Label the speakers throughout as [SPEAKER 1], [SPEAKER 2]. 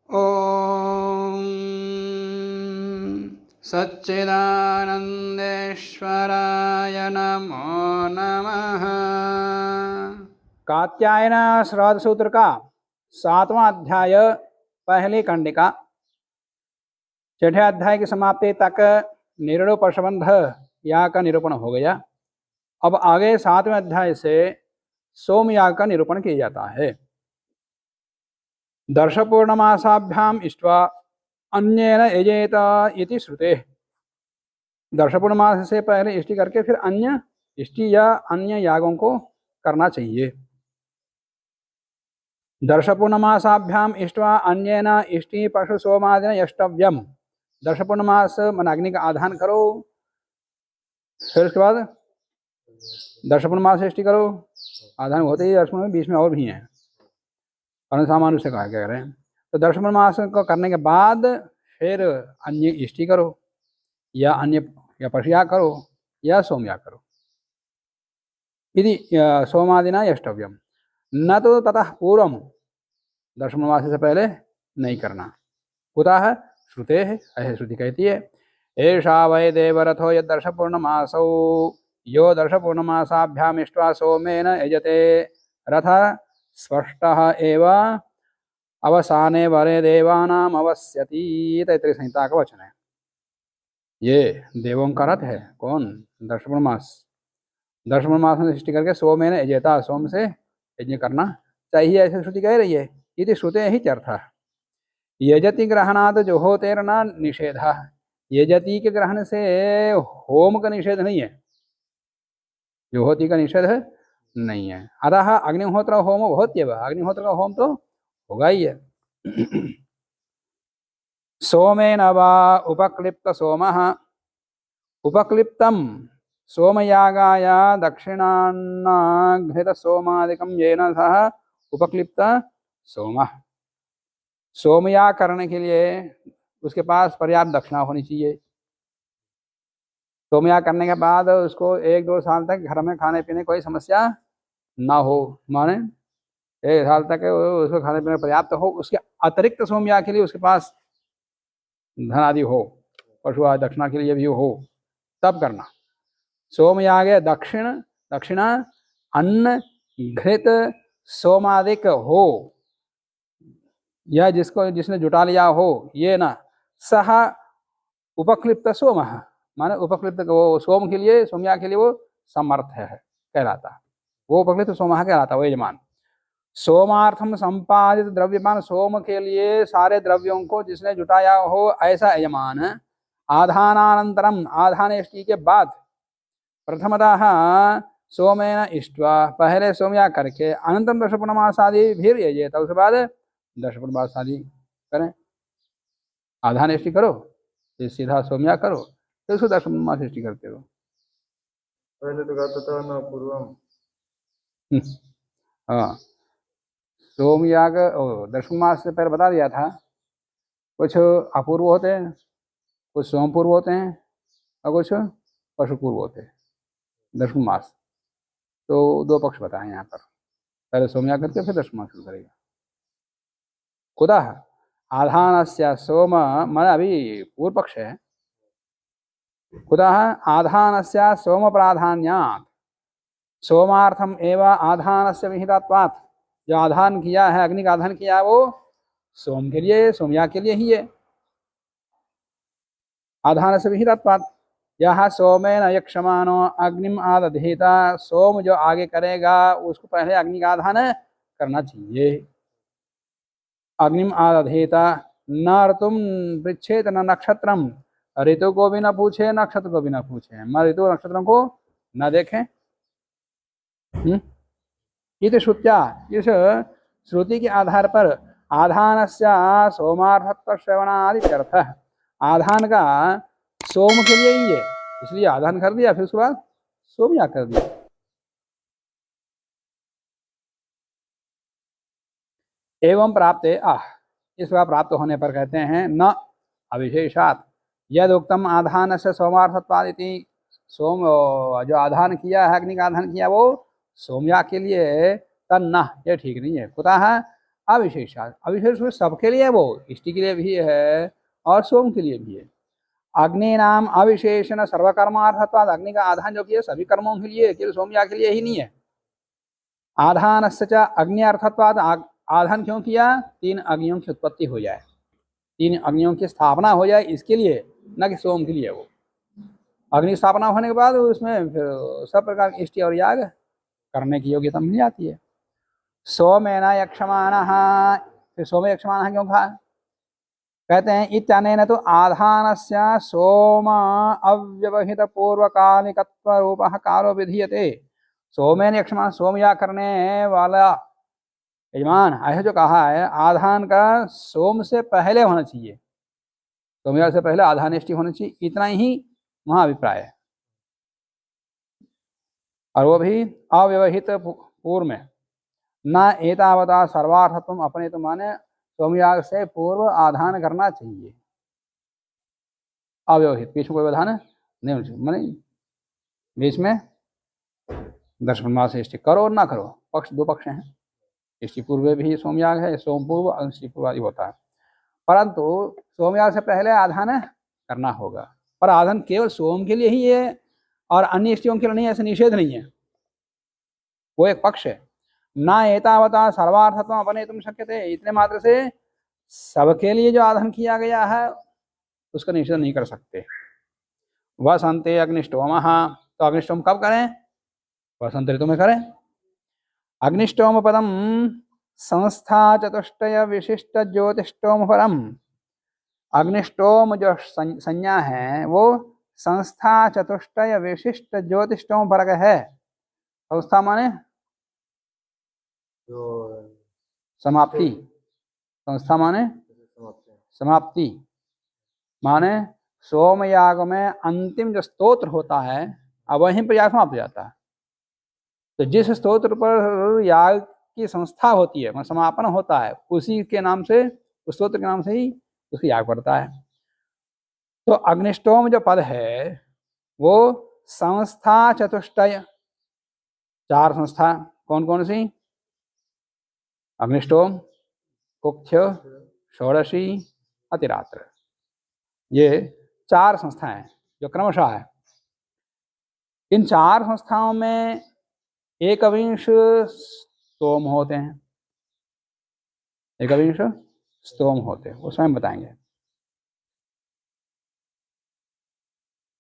[SPEAKER 1] ओम सच्चिदानंदेश्वराय नमो नमः।
[SPEAKER 2] कात्यायन श्राद्ध सूत्र का 7वां अध्याय पहली कंडिका। छठे अध्याय की समाप्ति तक निरूपण याग का निरूपण हो गया। अब आगे 7वें अध्याय से सोम याग का निरूपण किया जाता है। दर्श पूर्णमासाभ्याम इष्ट्वा अन्येन यजेत इति श्रुते। दर्श पूर्णमास से पहले इष्टि करके फिर अन्य इष्टि या अन्य यागों को करना चाहिए। दर्श पूर्णमासाभ्याम इष्ट्वा अन्येन इष्टि पशु सोमादिन यष्टव्यम। दर्श पूर्णमास मन अग्नि का आधान करो, फिर उसके बाद दर्श पूर्णमास इष्टि करो। आधान होते ही दर्श में बीच में और भी हैं, अनुसामानु से कहा कह रहे हैं। तो दर्श पूर्णमास को करने के बाद फिर अन्य इष्टि करो या अन्य या पशुया करो या सोमया करो। यदि सोमादिना यष्टव्यम न तो ततः पूर्वम, दर्श पूर्णमास से पहले नहीं करना। कुतः श्रुते है, ऐसे श्रुति कहती है। एषा वै देवरथो यदर्श पूर्णमासौ यो दर्श पूर्णमासाभ्याम इष्ट्वा सोमेन यजते रथ स्पष्टः एव अवसाने वरे देवानाम अवस्यति। तैत्तिरीय संहिता का वचन है। ये देवों का रथ है। कौन? दर्श पूर्णमास। दर्श पूर्णमास में सृष्टि करके सोमेन यजेता, सोम से यज्ञ करना चाहिए, ऐसे श्रुति कह रही है। यदि श्रुते ही चर्थ यजति ग्रहणात् जुहोतेर्न निषेधः। यजति के ग्रहण से होम का निषेध नहीं है, जुहोति का निषेध नहीं है। अतः अग्निहोत्र होम होत्येव, अग्निहोत्र का होम तो होगा ही है। सोमेन वा उपक्लिप्त सोमः। उपक्लिप्तम सोमयागाय दक्षिणान्नघृत सोमादिकं येन सह उपक्लिप्त सोमः। सोमयाग करने के लिए उसके पास पर्याप्त दक्षिणा होनी चाहिए। सोमयाग करने के बाद उसको 1-2 साल तक घर में खाने पीने कोई समस्या ना हो, माने 1 साल तक उसको खाने पीने पर्याप्त हो। उसके अतिरिक्त सोमयाग के लिए उसके पास धन आदि हो, पशु आदि दक्षिणा के लिए भी हो, तब करना। सोमयाग दक्षिणा अन्न घृत सोमादिक हो, यह जिसने जुटा लिया हो, ये ना सह उपक्लिप्त सोम, माने उपक्लिप्त वो सोम के लिए, सोमयाग के लिए वो समर्थ है कहलाता, वो उपक्लिप्त सोम कहलाता, वो यजमान। सोमार्थम संपादित द्रव्यमान, सोम के लिए सारे द्रव्यों को जिसने जुटाया हो ऐसा यजमान। आधानानंतरम, आधान इष्टि के बाद, प्रथमतः सोमेन इष्ट्वा, पहले सोमयाग करके, अनंतरम दर्श पूर्णमासादि भीर यजेत, उसके बाद दर्श पूर्णमासादि करें। आधान इष्टि करो, फिर सीधा सोमयाग करो, फिर उसको दर्श पूर्णमास इष्टि करते रहो।
[SPEAKER 3] पहले तो कहता था न पूर्वम।
[SPEAKER 2] हाँ, सोमयाग दर्शन मास से पहले बता दिया था। कुछ अपूर्व होते हैं, कुछ सोमपूर्व होते हैं और कुछ पशुपूर्व होते हैं। दर्शन मास तो 2 पक्ष बताए यहाँ पर, पहले सोमयाग करके फिर दर्शन मास शुरू करेगा। कुतः आधानस्य सोम, माने अभी पूर्व पक्ष है। कुतः आधानस्य सोम प्राधान्यात्, सोमार्थम एवं आधानस्य विहितत्वात्, जो आधान किया है, अग्नि का आधान किया वो सोम के लिए, सोमयाग के लिए ही है। आधान से विहितत्वात् यह सोमेन यक्षमानो अग्निम आदधीता, सोम जो आगे करेगा उसको पहले अग्नि का आधान करना चाहिए। अग्निम आदधीता न ऋतुम पृच्छेत न नक्षत्रम, ऋतु को भी न पूछे, नक्षत्र को भी न पूछे, मैं ऋतु नक्षत्रों को न देखें। इति श्रुत्या, इस श्रुति के आधार पर आधानस्य सोमार्थत्व श्रवणादित्यर्थ, आधान का सोम के लिए ही है, इसलिए आधान कर दिया, फिर उसके बाद सोमयाग कर दिया। एवं प्राप्ते आह, इस बार प्राप्त होने पर कहते हैं न अविशेषात यद उक्तम आधान से सोमार्थत्वादिति, सोम जो आधान किया है, अग्नि का आधान किया वो सोमयाग के लिए, तन्ना, ये ठीक नहीं है। कुतः अविशेषात, अविशेष रूप से सबके लिए, वो इष्टि के लिए भी है और सोम के लिए भी है। अग्नि नाम अविशेषण सर्वकर्मार्थत्वाद, अग्नि का आधान जो किया सभी कर्मों के लिए, केवल सोमयाग के लिए ही नहीं है। आधानस्य च अग्नि अर्थत्वाद, आधान क्यों किया? 3 अग्नियों की उत्पत्ति हो जाए, 3 अग्नियों की स्थापना हो जाए, इसके लिए, न कि सोम के लिए। वो अग्नि स्थापना होने के बाद उसमें फिर सब प्रकार की इष्टि और याग करने की योग्यता मिल जाती है। सोमेन यक्षमानः, फिर सोमे यक्षमानः क्यों कहा? कहते हैं इत्यनेन तो आधानस्य सोम अव्यवहित पूर्वकालिकत्व रूपः कालो विधीयते। सोमेन यक्षमान, सोमयाग करने वाला यजमान, ऐसा जो कहा है, आधान का सोम से पहले होना चाहिए, सोमयाग से पहले आधानिष्टि होनी चाहिए, इतना ही वहाँ अभिप्राय है। और वो भी अव्यवहित पूर्व में, न एतावता सर्वार्थत्वम अपने, तो माने सोमयाग से पूर्व आधान करना चाहिए, अव्यवहित, बीच में कोई विधान नहीं होना चाहिए, माने बीच में दर्शन मास इष्टि करो और ना करो, पक्ष 2 पक्ष हैं। इष्टि पूर्व भी सोमयाग है, सोम पूर्व इष्टि पूर्व आदि होता है, परंतु सोमयाग से पहले आधान करना होगा। पर आधान केवल सोम के लिए ही है और अन्य इष्टियों के लिए नहीं, ऐसे निषेध नहीं है, वो एक पक्ष है। ना एतावता सर्वार्थत्व अपने तुम शक्य थे, इतने मात्र से सबके लिए जो आधान किया गया है उसका निषेध नहीं कर सकते। वसंते अग्निष्टोम, तो अग्निष्टोम कब करें? वसंत ऋतु में करें। अग्निष्टोम पदम संस्था चतुष्टय विशिष्ट ज्योतिष्टोम परम, अग्निष्टोम जो संज्ञा है वो संस्था चतुष्टय विशिष्ट ज्योतिष्टोम परक है। संस्था माने समाप्ति, संस्था माने समाप्ति, माने सोमयाग में अंतिम जो स्तोत्र होता है, अब वहीं पर याग समाप्त हो जाता है। तो जिस स्तोत्र पर याग की संस्था होती है, समापन होता है, उसी के नाम से, उस स्तोत्र के नाम से ही उसकी याग पड़ता है। तो अग्निष्टोम जो पद है वो संस्था चतुष्टय, 4 संस्था, कौन कौन सी? अग्निष्टोम, कुक्ष्य, षोडशी, अतिरात्र, ये 4 संस्थाएं जो क्रमशः है। इन 4 संस्थाओं में एकविंश स्तोम होते हैं, एकविंश स्तोम होते हैं, वो स्वयं बताएंगे।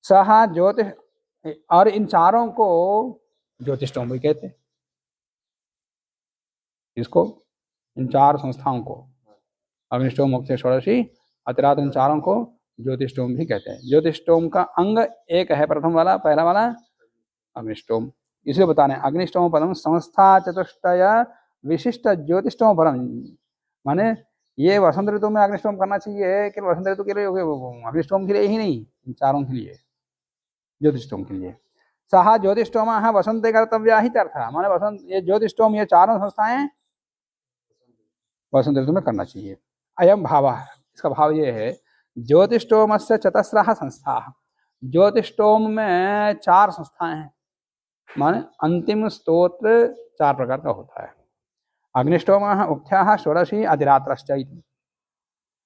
[SPEAKER 2] सहा ज्योतिष, और इन 4 को ज्योतिष्टोम भी कहते हैं। इसको, इन 4 संस्थाओं को, अग्निष्टोम, मुक्ति, षोडशी, अतिरात्र, इन 4 को ज्योतिष्टोम भी कहते हैं। ज्योतिष्टोम का अंग एक है, प्रथम वाला, पहला वाला अग्निष्टोम, इसलिए बताने अग्निष्टोम पदम संस्था चतुष्टय विशिष्ट ज्योतिष्टोम परम, माने ये वसंत ऋतु में अग्निष्टोम करना चाहिए कि वसंत ऋतु के लिए, अग्निष्टोम के लिए ही नहीं, इन 4 के लिए, ज्योतिष्टोम के लिए। सहा ज्योतिष्टोम वसंत कर्तव्या ही अर्थ, माने वसंत, ये ज्योतिष्टोम, ये 4 संस्थाएं वसंत ऋतु में करना चाहिए। अयम भाव, इसका भाव ये है, ज्योतिष्टोम से चतस्रः संस्था, ज्योतिष्टोम में 4 संस्थाएं हैं, माने अंतिम स्तोत्र 4 प्रकार का होता है। अग्निष्टोम उक्थ्या षोडशी अतिरात्रश्च।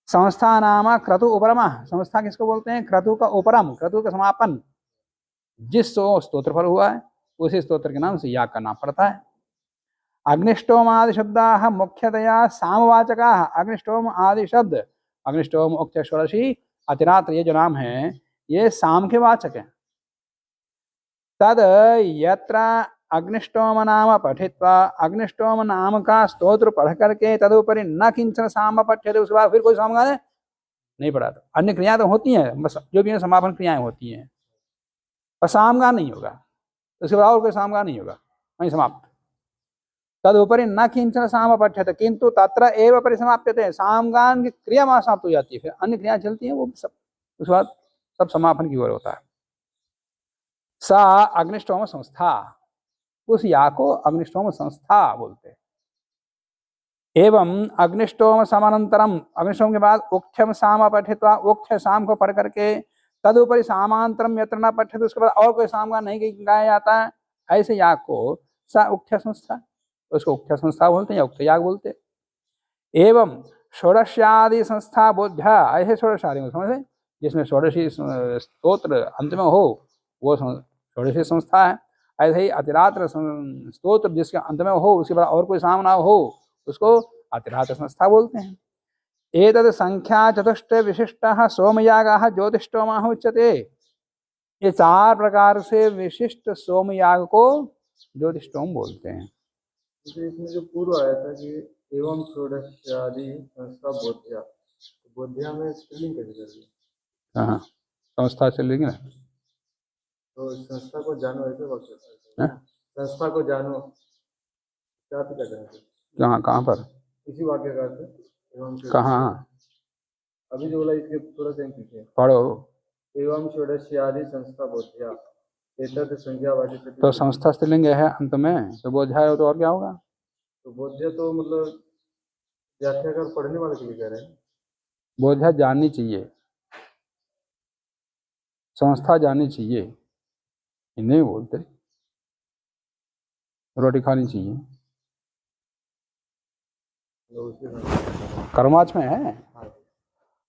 [SPEAKER 2] संस्था नाम क्रतु उपरमा, संस्था किसको बोलते हैं? क्रतु का उपरम, क्रतु का समापन, जिस स्तोत्र पर हुआ है उसी स्तोत्र के नाम से याग का नाम पड़ता है। अग्निष्टोम आदि शब्दाः मुख्यतया सामवाचका, अग्निष्टोम आदि शब्द, अग्निष्टोम, उक्थ्य, षोडशी, अतिरात्र, ये जो नाम है ये साम के वाचक हैं। तद यत्र अग्निष्टोम नाम पठित्वा, अग्निष्टोम नाम का स्तोत्र पढ़ करके तदुपरि न किंचन साम पठ्यते, उसके बाद फिर कोई सामगान नहीं पढ़ा। तो अन्य क्रियाएं तो होती हैं, बस जो भी समापन क्रियाएं होती हैं, पर सामगान नहीं होगा, उसके बाद और कोई सामगान नहीं होगा, वहीं समाप्त। तदुपरि न किंचन साम पठ्यते, किंतु तत्र एव परिसमाप्यते, सामगान की क्रिया वहां समाप्त हो जाती है, फिर अन्य क्रियाएं चलती हैं, वो सब उसके बाद सब समापन की ओर होता है। सा अग्निष्टोम संस्था, उस या को अग्निष्टोम संस्था बोलते हैं। एवं अग्निष्टोम समानंतरम, अग्निष्टोम के बाद उक्थ्यम साम पठित्वा, उक्थ्य साम को पढ़ करके तदुपरि सामांतरम यत्र न पठ्यते, उसके बाद और कोई सामगान नहीं गाया जाता है, ऐसे याग को सा उक्थ्य संस्था, उसको उक्थ्य संस्था बोलते हैं या उक्थ्य याग बोलते हैं। एवं षोडशादि संस्था बोध्या, ऐसे षोडशादि को समझे जिसमें षोडशी स्तोत्र अंत में हो वो षोडशी संस्था है। ऐसे ही अतिरात्र स्तोत्र जिसके अंत में हो उसके बाद और कोई सामना हो उसको अतिरात्र संस्था बोलते हैं। एतद् संख्या चतुष्ट विशिष्टः सोमयागः ज्योतिष्टोमः उच्यते। ये 4 प्रकार से विशिष्ट सोमयाग को ज्योतिष्टोम बोलते हैं।
[SPEAKER 3] तो इसमें जो पूर्व आया था कि एवं षोडशादि संस्था बोध्या, तो बोध्या में स्त्रीलिंग कैसे कर दिया?
[SPEAKER 2] हाँ संस्था चलेगी ना,
[SPEAKER 3] तो संस्था को जानो ऐसे वाक्य
[SPEAKER 2] हाँ?
[SPEAKER 3] संस्था को जानो क्या तो कहते हैं?
[SPEAKER 2] कहाँ पर?
[SPEAKER 3] इसी वाक्य का अर्थ एवं
[SPEAKER 2] कहाँ?
[SPEAKER 3] अभी जो बोला इसके थोड़ा सा पीछे
[SPEAKER 2] पढ़ो।
[SPEAKER 3] एवं षोडशादि संस्था बोध्या, एतद् संज्ञावाची
[SPEAKER 2] तो संस्था स्त्रीलिंग है अंत में, तो बोध्या है तो और क्या होगा?
[SPEAKER 3] तो बोध्य तो मतलब व्याख्याकार पढ़ने वाले के लिए कह रहे हैं।
[SPEAKER 2] बोध्या जाननी चाहिए, संस्था जाननी चाहिए, हिंदी में बोलते रोटी खानी चाहिए, कर्माच में है।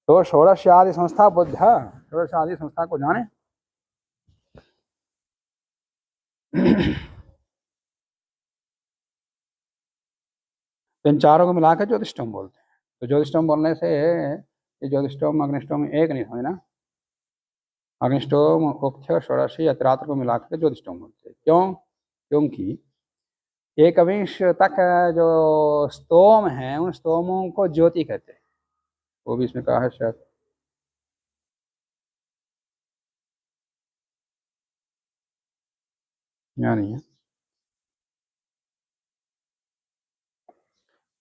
[SPEAKER 2] तो षोडशादि संस्था बोध्या, षोडशादि संस्था को जाने। इन चारों को मिलाकर ज्योतिष्टोम बोलते हैं। तो ज्योतिष्टोम बोलने से ये ज्योतिष्टोम अग्निष्टोम एक नहीं समझना, अग्निष्टोम उक्थ्य षोडशी अतिरात्र को मिलाकर के ज्योतिष्टोम बोलते हैं। क्यों? क्योंकि एकविंश तक जो स्तोम है उन स्तोमों को ज्योति कहते हैं। वो भी इसमें कहा है शायद, या नहीं है?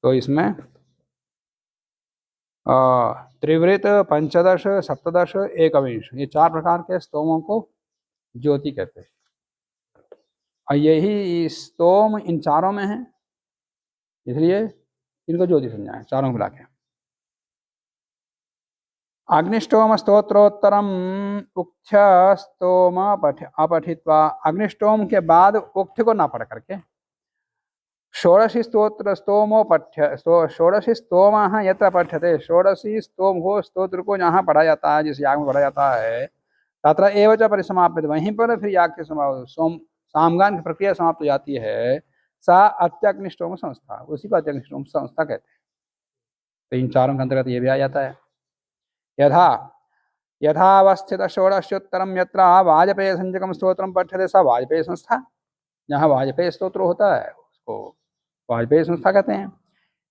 [SPEAKER 2] तो इसमें त्रिवृत, पंचदश, सप्तदश, एकविंश, ये 4 प्रकार के स्तोमों को ज्योति कहते हैं। और यही स्तोम इन चारों में है, इसलिए इनको ज्योति समझा है चारों मिला के। अग्निष्टोम स्तोत्रोत्तरम उक्थ्य स्तोम अपठित्वा, अग्निष्टोम के बाद उक्थ्य को ना पढ़ करके षोडशी स्तोत्र स्तोमो पठ्य, षोडशी स्तोम यत्र पठ्यते, षोडशी स्तोम को स्तोत्र को जहाँ पढ़ा जाता है, जिस याग में पढ़ा जाता है, तत्र एव च परिसमाप्यते, वहीं पर फिर याग के सामगान की प्रक्रिया समाप्त हो जाती है। सा अत्यग्निष्टोम संस्था, उसी को अत्यग्निष्टोम संस्था कहते हैं। तो इन चारों के अंतर्गत ये भी आ जाता है। यथा यथावस्थित षोडशोत्तरम यत्र वाजपेय संजकम स्तोत्रम पठ्यते सा वाजपेय संस्था, जहाँ वाजपेय स्तोत्र होता है उसको वाजपेय संस्था कहते हैं।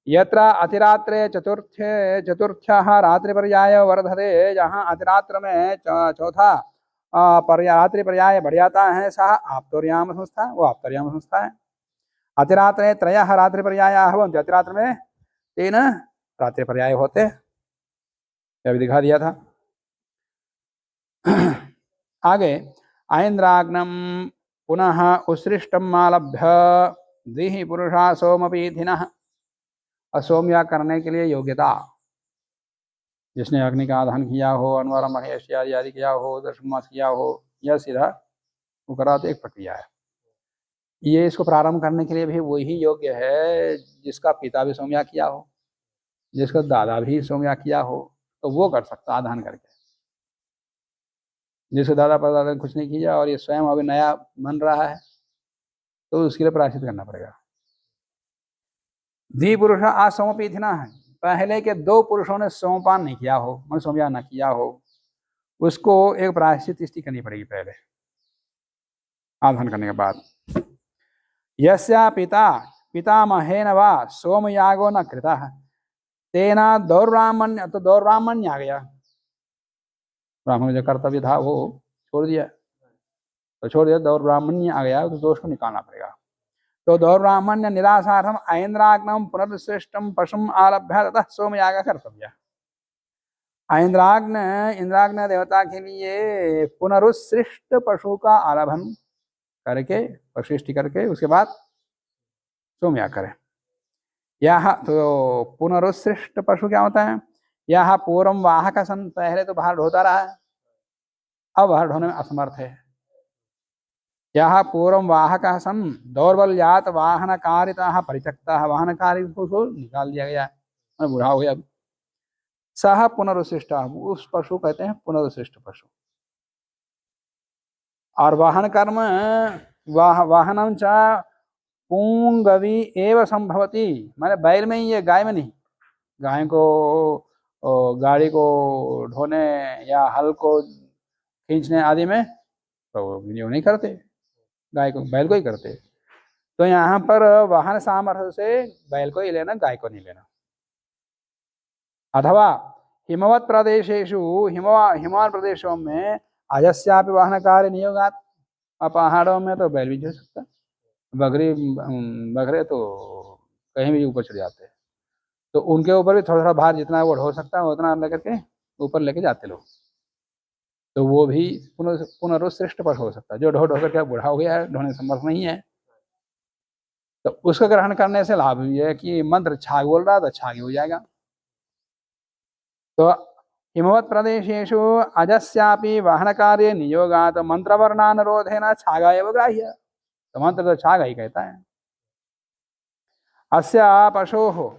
[SPEAKER 2] यत्र अतिरात्रे चतुर्थ्यः रात्रि पर्याय वर्धते, जहाँ अतिरात्र में चौथा रात्रि पर्याय बढ़ जाता है, सह आप्तोर्याम संस्था, वो आप्तोर्याम संस्था है। अतिरात्रे त्रयः रात्रि पर्यायाः भवन्ति, अतिरात्र में 3 रात्रि पर्याय होते, अभी दिखा दिया था। आगे ऐन्द्राग्नम पुनः उत्सृष्टम आलभ्य द्विहि पुरुषा सोमपीथिनः, असोम्या करने के लिए योग्यता, जिसने अग्नि का आधान किया हो, अनवर महेश आदि किया हो, दशमास किया हो, यह सीधा उपरात एक प्रक्रिया है। ये इसको प्रारंभ करने के लिए भी वही योग्य है जिसका पिता भी सोम्या किया हो, जिसका दादा भी सोम्या किया हो, तो वो कर सकता आधान करके। जिसके दादा परदादा ने कुछ नहीं किया और ये स्वयं अभी नया बन रहा है, तो उसके लिए प्रायश्चित करना पड़ेगा। द्विपुरुष असोमपीथिना है, पहले के 2 पुरुषों ने सोमपान नहीं किया हो, मन सोम्या न किया हो, उसको एक प्रायश्चित तिष्टि करनी पड़ेगी पहले आधान करने के बाद। यस्या पिता पितामहेन वा सोमयागो न कृतः तेना दौर्ब्राह्मण्य, तो दौर्ब्राह्मण्य आ गया, ब्राह्मण जो कर्तव्य था वो छोड़ दिया, तो छोड़ दिया, दौर्ब्राह्मण्य आ गया, तो दोष को निकालना पड़ेगा। तो दौर्ब्राह्मण्य निरासार्थम ऐन्द्राग्नम पुनर्श्रेष्ठम पशुम आलभ्य ततः सोमयाग कर्तव्य। इंद्राग्न देवता के लिए पुनरुत्सृष्ट पशु का आलाभन करके, प्रशिष्टि करके, उसके बाद सोमयाग करें। यह तो पुनरुत्सृष्ट पशु क्या होता है? यह पूर्व वाहक सन, पहले तो बाहर ढोता रहा है, अब बाहर ढोने में असमर्थ है। यह पूर्व वाहक सन दौर्बल्यात वाहनकारिता परित्यक्ता, वाहनकारी को निकाल दिया गया, मैं बूढ़ा हो गया। सह पुनरुशिष्ट, उस पशु कहते हैं पुनरुशिष्ट पशु। और वाहन कर्म वाहनम च पुंगवी एव संभवती, माने बैल में ही है, गाय में नहीं। गाय को गाड़ी को ढोने या हल को खींचने आदि में तो वो नहीं करते, गाय को बैल को ही करते। तो यहाँ पर वाहन सामर्थ्य से बैल को ही लेना, गाय को नहीं लेना। अथवा हिमवत प्रदेशेषु, हिमवान प्रदेशों में अजस्यापि वाहन कार्य नियोगात, पहाड़ों में तो बैल भी चढ़ सकता, बकरे तो कहीं भी ऊपर चढ़ जाते हैं, तो उनके ऊपर भी थोड़ा थोड़ा भार जितना वो ढो सकता है उतना लेकर के ऊपर लेके जाते लोग। तो वो भी पुनरुश्रेष्ठ पशु हो सकता है, जो ढो ढो करके बूढ़ा हो गया है, ढोने समर्थ नहीं है, तो उसका ग्रहण करने से लाभ ये है कि मंत्र छाग बोल रहा है तो छाग हो जाएगा। तो हिमवत प्रदेशेषु अजस्यापि वाहन कार्य नियोगात मंत्रवर्णानुरोधेन छागा एव ग्राह्य, तो मंत्र तो छागा ही कहता है। अस्या पशोः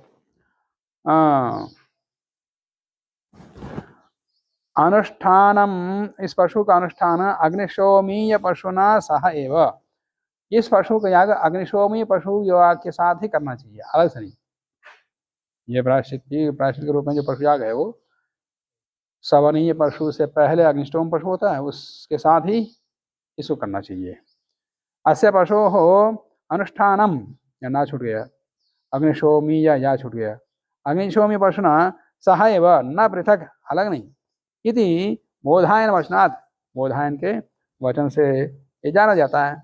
[SPEAKER 2] अनुष्ठानम, इस पशु का अनुष्ठान अग्निशोमीय पशुना सह एव, इस पशु का याग अग्निशोमीय पशु याग के साथ ही करना चाहिए, अलग से नहीं। ये प्रायश्चित के रूप में जो पशु याग है वो सवनीय पशु से पहले अग्निष्टोम पशु होता है, उसके साथ ही इसको करना चाहिए। अस्य पशोः अनुष्ठानम, या ना छूट गया, अग्निशोमीय या छूट गया, अग्निशोमीय पशुना सह एव न पृथक, अलग नहीं, इति बोधायन वचनात्, बोधायन के वचन से ये जाना जाता है।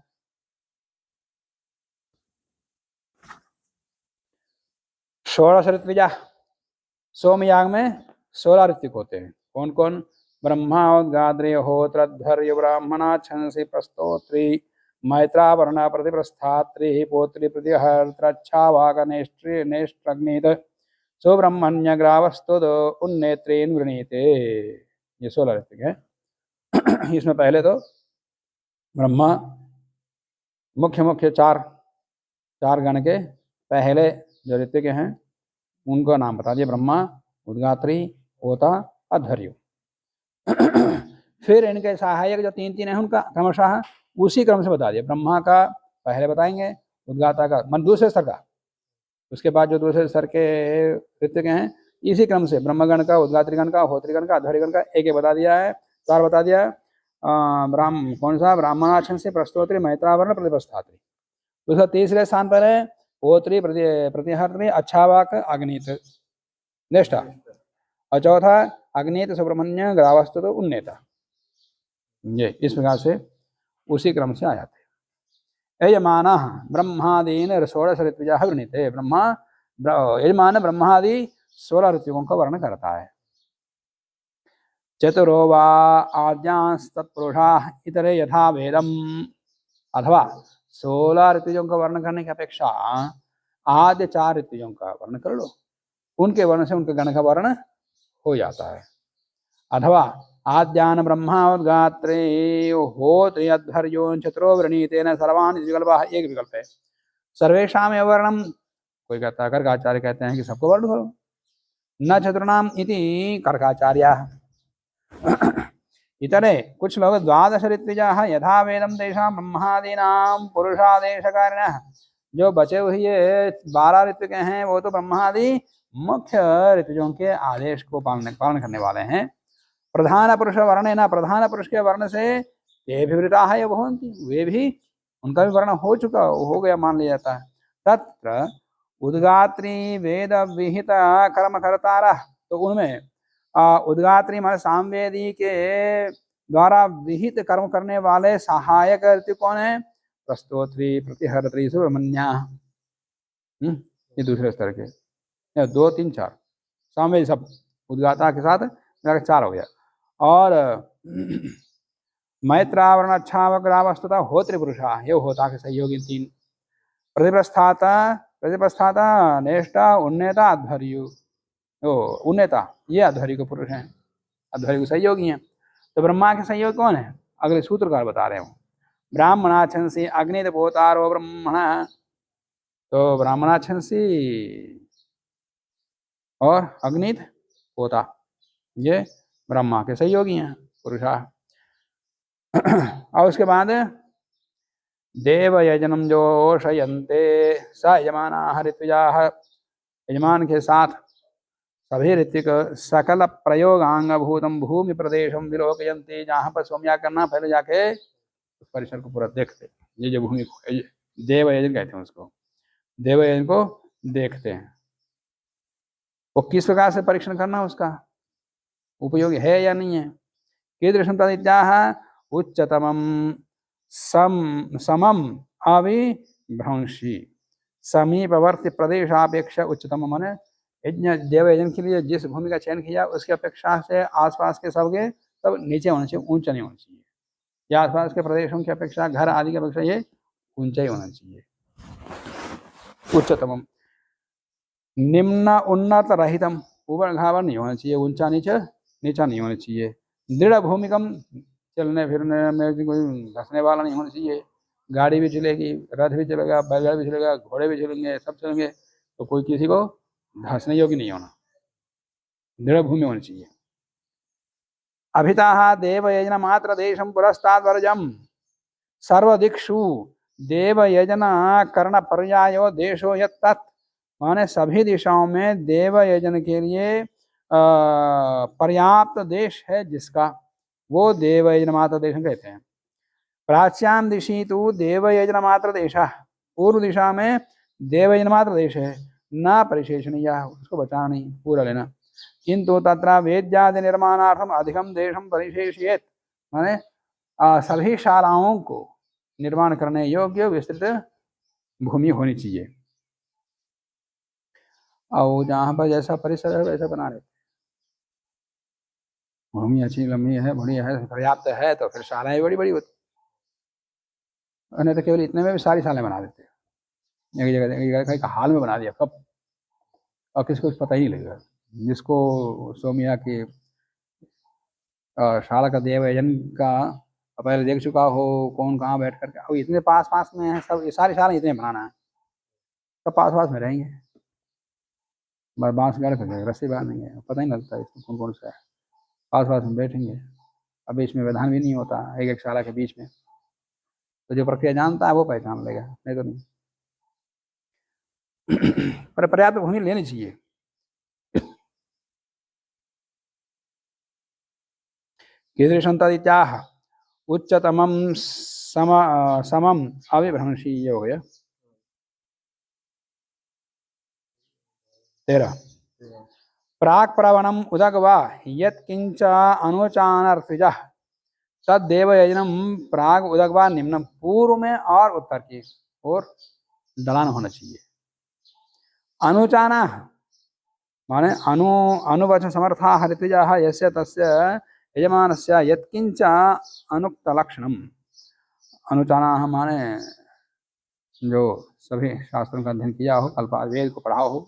[SPEAKER 2] षोडश ऋत्विजा, सोमयाग में 16 ऋत्विक होते हैं। कौन कौन? ब्रह्मा उद्गात्रे होत्रध्वर्य ब्राह्मणा छंसी प्रस्तोत्री मैत्रावर्ण प्रतिप्रस्थात्री पोत्री प्रतिहर्त्रच्छावाक नेष्ट्रग्नित सुब्रह्मण्यग्रावस्तुद उन्नेत्रेन वृणीते। ये 16 ऋत्विक है। इसमें पहले तो ब्रह्मा मुख्य चार गण के पहले जो ऋत्विक हैं उनका नाम बता दिया, ब्रह्मा, उद्गात्री, होता, अध्वर्यु। फिर इनके सहायक जो तीन हैं उनका क्रमशः उसी क्रम से बता दिया। ब्रह्मा का पहले बताएंगे, उद्गाता का मन दूसरे स्तर का, उसके बाद जो दूसरे स्तर के ऋत्विक हैं इसी क्रम से ब्रह्मगण का, उद्गात्रीगण का, होत्रीगण का, अध्वर्यगण का एक बता दिया है, 4 बता दिया है। कौन सा? ब्राह्मणाक्षण से प्रस्तोत्री मैत्रावर्ण प्रतिप्रस्थात्री। उसका तीसरे स्थान पर है होत्री प्रतिहर्त्री अच्छावाक अग्नित नेष्ठा, और चौथा अग्नित सुब्रह्मण्य ग्रावस्तुत उन्नेता। ये इस प्रकार से उसी क्रम से आया था। यजमाना ब्रह्मादीन 16 ऋत्विजा वृणीते, यजमान ब्रह्मादि 16 ऋत्विकों का वर्णन करता है। चतुरो वा आद्यांस्तत्पुरुषा इतरे यथा वेदम, अथवा 16 ऋत्विजों का वर्णन करने की अपेक्षा आद्य 4 ऋत्विजों का वर्णन कर लो, उनके वर्ण से उनके गण का वर्ण हो जाता है। अथवा आद्यान ब्रह्मा उद्गात्रे होत्रि अध्वर्यो चतुरो वृणीतेन सर्वान् विकल्पः, एक विकल्प है सर्वेषाम एव वर्णम, कोई कहता है कर्काचार्य कहते हैं कि सबको वर्ण करो, न चतुर्णाम इति कर्काचार्याः। इतरे कुछ लोग 12 ऋत्विजाः यथा वेदम तेषां ब्रह्मादीनां पुरुषादेशकारिणः, जो बचे हुए 12 ऋत्विक हैं वो तो ब्रह्मादि मुख्य ऋत्विजों के आदेश को पालन करने वाले हैं। प्रधान पुरुष वर्ण, ना प्रधान पुरुष के वर्ण से ते विवृता है भवन्ति, वे भी उनका भी वर्ण हो गया मान लिया जाता है। तत्र उद्गात्री वेद विहित कर्म कर्तारः, तो उनमें उद्गात्री मान सामवेदी के द्वारा विहित कर्म करने वाले सहायक ऋत्विक कौन है? प्रस्तोत्री, प्रतिहर्त्री, सुब्रह्मण्य। ये दूसरे स्तर के 2, 3, 4 सामवेदी सब उद्गाता के साथ 4 हो गया। और मैत्रावरण अच्छावक ग्रावस्तुता होत्री पुरुषा, ये होता के सहयोगी 3। प्रतिप्रस्थाता नेष्टा उन्नेता अध्वर्यु, उन्नेता ये अध्वर्यु के पुरुष हैं, अध्वर्यु के सहयोगी हैं। तो ब्रह्मा के सहयोगी कौन है? अगले सूत्रकार बता रहे हो। ब्राह्मणाछंसी अग्नित पोतारो ब्रह्मण, तो ब्राह्मणाछंसी और अग्नित होता, ये ब्रह्मा के सहयोगी हैं पुरुषा। और उसके बाद देव यजनम जोषयन्ते स यजमाना ऋत्विजा, यजमान के साथ सभी ऋत्विक सकल प्रयोगांग भूतम भूमि प्रदेशम विलोकयन्ते, जहाँ पर सोमयाग करना पहले जाके उस परिसर को पूरा देखते। ये जो भूमि को देव यजन कहते हैं, उसको देव यजन को देखते हैं। वो किस प्रकार से परीक्षण करना उसका उपयोगी है या नहीं है। कीदृशं तदित्याह उच्चतमं समम अविभ्रंशी, समीपवर्ती प्रदेशापेक्षा उच्चतम, माने यज्ञ देव यजन के लिए जिस भूमि का चयन किया उसकी अपेक्षा से आसपास के सबके सब नीचे होना चाहिए, ऊंचा नहीं होना चाहिए। या आसपास के प्रदेशों की अपेक्षा, घर आदि की अपेक्षा ये ऊंचा ही होना चाहिए। उच्चतमम निम्न उन्नत रहितम, ऊपर घावर नहीं होना चाहिए, ऊंचा नीचा नहीं होना चाहिए। दृढ़ भूमिकम, चलने फिरने में कोई धंसने वाला नहीं होना चाहिए। गाड़ी भी चलेगी, रथ भी चलेगा, बैलगाड़ी भी चलेगा, घोड़े भी चलेंगे, सब चलेंगे, तो कोई किसी को धंसने योग्य नहीं होना, दृढ़ भूमि होनी चाहिए। अभिता देव यजन मात्र देशम पुरस्ताद वर्जम, सर्वदिक्षु देव यजन कर्ण पर्यायो देशो यत्, माने सभी दिशाओं में देव यजन के लिए पर्याप्त देश है जिसका, वो देव यजन मात्र देश कहते हैं। प्राच्याम दिशि तो देव यजन मात्र देश, पूर्व दिशा में देव यजन मात्र देश है, न परिशेषणीय, उसको बचाना नहीं, पूरा लेना। किंतु तत्र वेद्यादि निर्माणार्थम अधिकम देशम परिशेषयेत, माने सभी शालाओं को निर्माण करने योग्य विस्तृत भूमि होनी चाहिए। और जहाँ पर जैसा परिसर है वैसा बना रहे, भूमि अच्छी लंबी है, बड़ी है, पर्याप्त है, तो फिर शालाएं बड़ी बड़ी होती, नहीं तो केवल इतने में भी सारी शालाएं बना देते हैं। एक जगह एक हाल में बना दिया कब, और किसको पता ही नहीं लगेगा। जिसको सोमिया की शाला का देव यजन का पहले देख चुका हो, कौन कहाँ बैठ करके, अब इतने पास पास में है सब, ये सारी शाला इतने बनाना है, सब पास पास में रहेंगे, बांस गाड़ कर रस्सी बाहर नहीं है, पता ही नहीं लगता इसमें कौन कौन सा है, पास पास में बैठेंगे। अब बीच में व्यवधान भी नहीं होता एक एक शाला के बीच में, तो जो प्रक्रिया जानता है वो पहचान लेगा, नहीं तो नहीं। पर पर्याप्त भूमि लेनी चाहिए। कीदृशं तदित्याह उच्चतमं समम अविभ्रंशीय हो गया। 13 प्राक प्रवणम उदगवा यत्किंच अनुचानर्थिजः तद्देव यजनम प्राग उदगवा निम्नम, पूर्व में और उत्तर की ओर ढलान होना चाहिए। अनुचाना माने अनुवचन समर्था ऋत्विजा यस्य तस्य यजमानस्य यत्किंच अनुक्त लक्षणम, अनुचाना माने जो सभी शास्त्रों का अध्ययन किया हो, कल्प वेद को पढ़ा हो,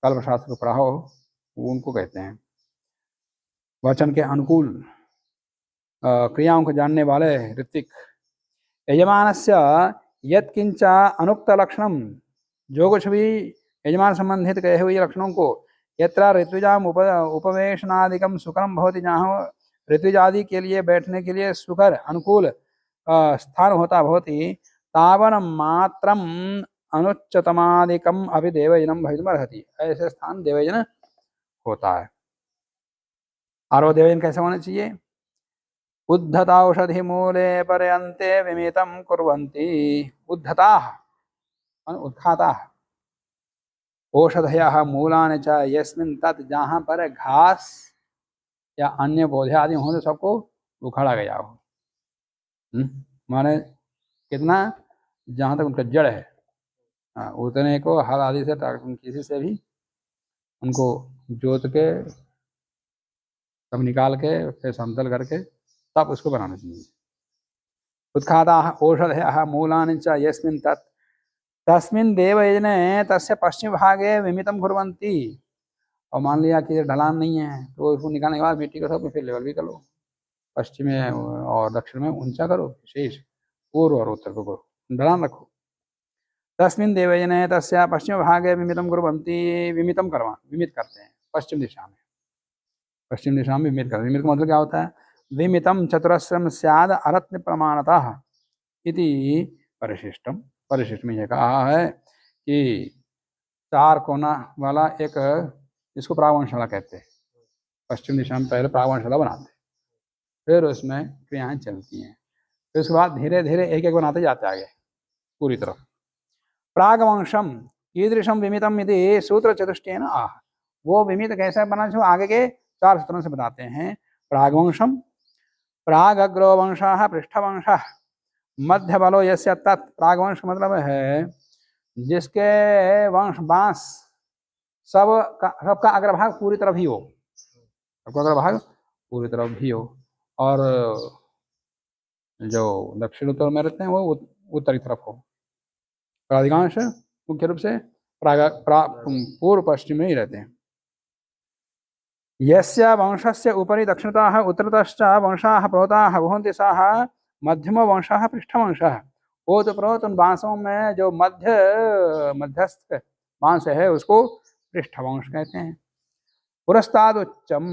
[SPEAKER 2] कल्प शास्त्र को पढ़ा हो, उनको कहते हैं। वचन के अनुकूल क्रियाओं को जानने वाले ऋत्विक। यजमानस्य यत्किंच अनुक्त लक्षणम, जो कुछ भी यजमान संबंधित कहे हुए लक्षणों को, यत्र ऋत्विजाम उपवेशनादिकम सुकरम भवति, जहाँ ऋत्विजादि के लिए बैठने के लिए सुकर अनुकूल स्थान होता भवति, तावन मात्रम अनुच्चतमादिकम अभी देवयजनम भवितुमर्हति, ऐसे स्थान देवयजन होता है। और वो देवयजन कैसे होना चाहिए? उद्धता औषधि मूले पर्यन्ते विमितम कुर्वन्ति, उद्धता उत्खाता औषधयः मूलानि च यस्मिन् तत्, जहाँ पर घास या अन्य पौधे आदि हों तो सबको उखाड़ा गया हो। माने कितना, जहाँ तक उनका जड़ है, उतने को हल आदि से किसी से भी उनको जोत के सब निकाल के फिर समतल करके तब उसको बनाना चाहिए। उत्खाता औषधयः मूलानि च यस्मिन् तत् तस्मिन् देवयजने तस्य पश्चिम भागे विमितम कुर्वन्ति, और मान लिया कि ढलान नहीं है तो उसको निकालने के बाद मिट्टी को सब फिर लेवल भी कर लो, पश्चिम में और दक्षिण में ऊंचा करो, शेष पूर्व और उत्तर को करो, ढलान रखो। तस्मिन् देवजने तस्य पश्चिम भागे विमितं कुर्वन्ति। विमितं विमित करते हैं पश्चिम दिशा में। पश्चिम दिशा में विमित करते हैं। विमित का मतलब क्या होता है? विमितं चतुरस्रम स्याद अरत्न प्रमाणतः इति परिशिष्टम। परिशिष्ट में यह कहा है कि 4 कोना वाला एक, इसको प्रागवंशाला कहते हैं। पश्चिम दिशा में पहले प्रागवंशाला बनाते हैं, फिर उसमें क्रियाएं चलती हैं, फिर उसके बाद धीरे धीरे एक एक बनाते जाते आगे पूरी तरफ। प्रागवंशम कीदृशम विमितम यदि सूत्र चतुष्टयेन आह। वो विमित कैसे बना जो आगे के 4 सूत्रों से बताते हैं। प्रागवंशम प्रागग्रो वंशः पृष्ठवंशः मध्य बलो यस्य तत्। प्रागवंश मतलब है जिसके वंश बांस सबका अग्रभाग पूरी तरफ ही हो, सबका अग्रभाग पूरी तरफ ही हो, और जो दक्षिण उत्तर में रहते हैं वो उत्तरी तरफ हो। अधिकांश मुख्य रूप से पूर्व पश्चिम में ही रहते हैं। यस्य वंशस्य उपरि दक्षिणतः उत्तरतश्च वंशाः प्रोताः भवन्ति सः मध्यम वंशः पृष्ठवंशः। ओत प्रोत उन बांसों में जो मध्यस्थ बांस है उसको पृष्ठवंश कहते हैं। पुरस्ताद उच्चम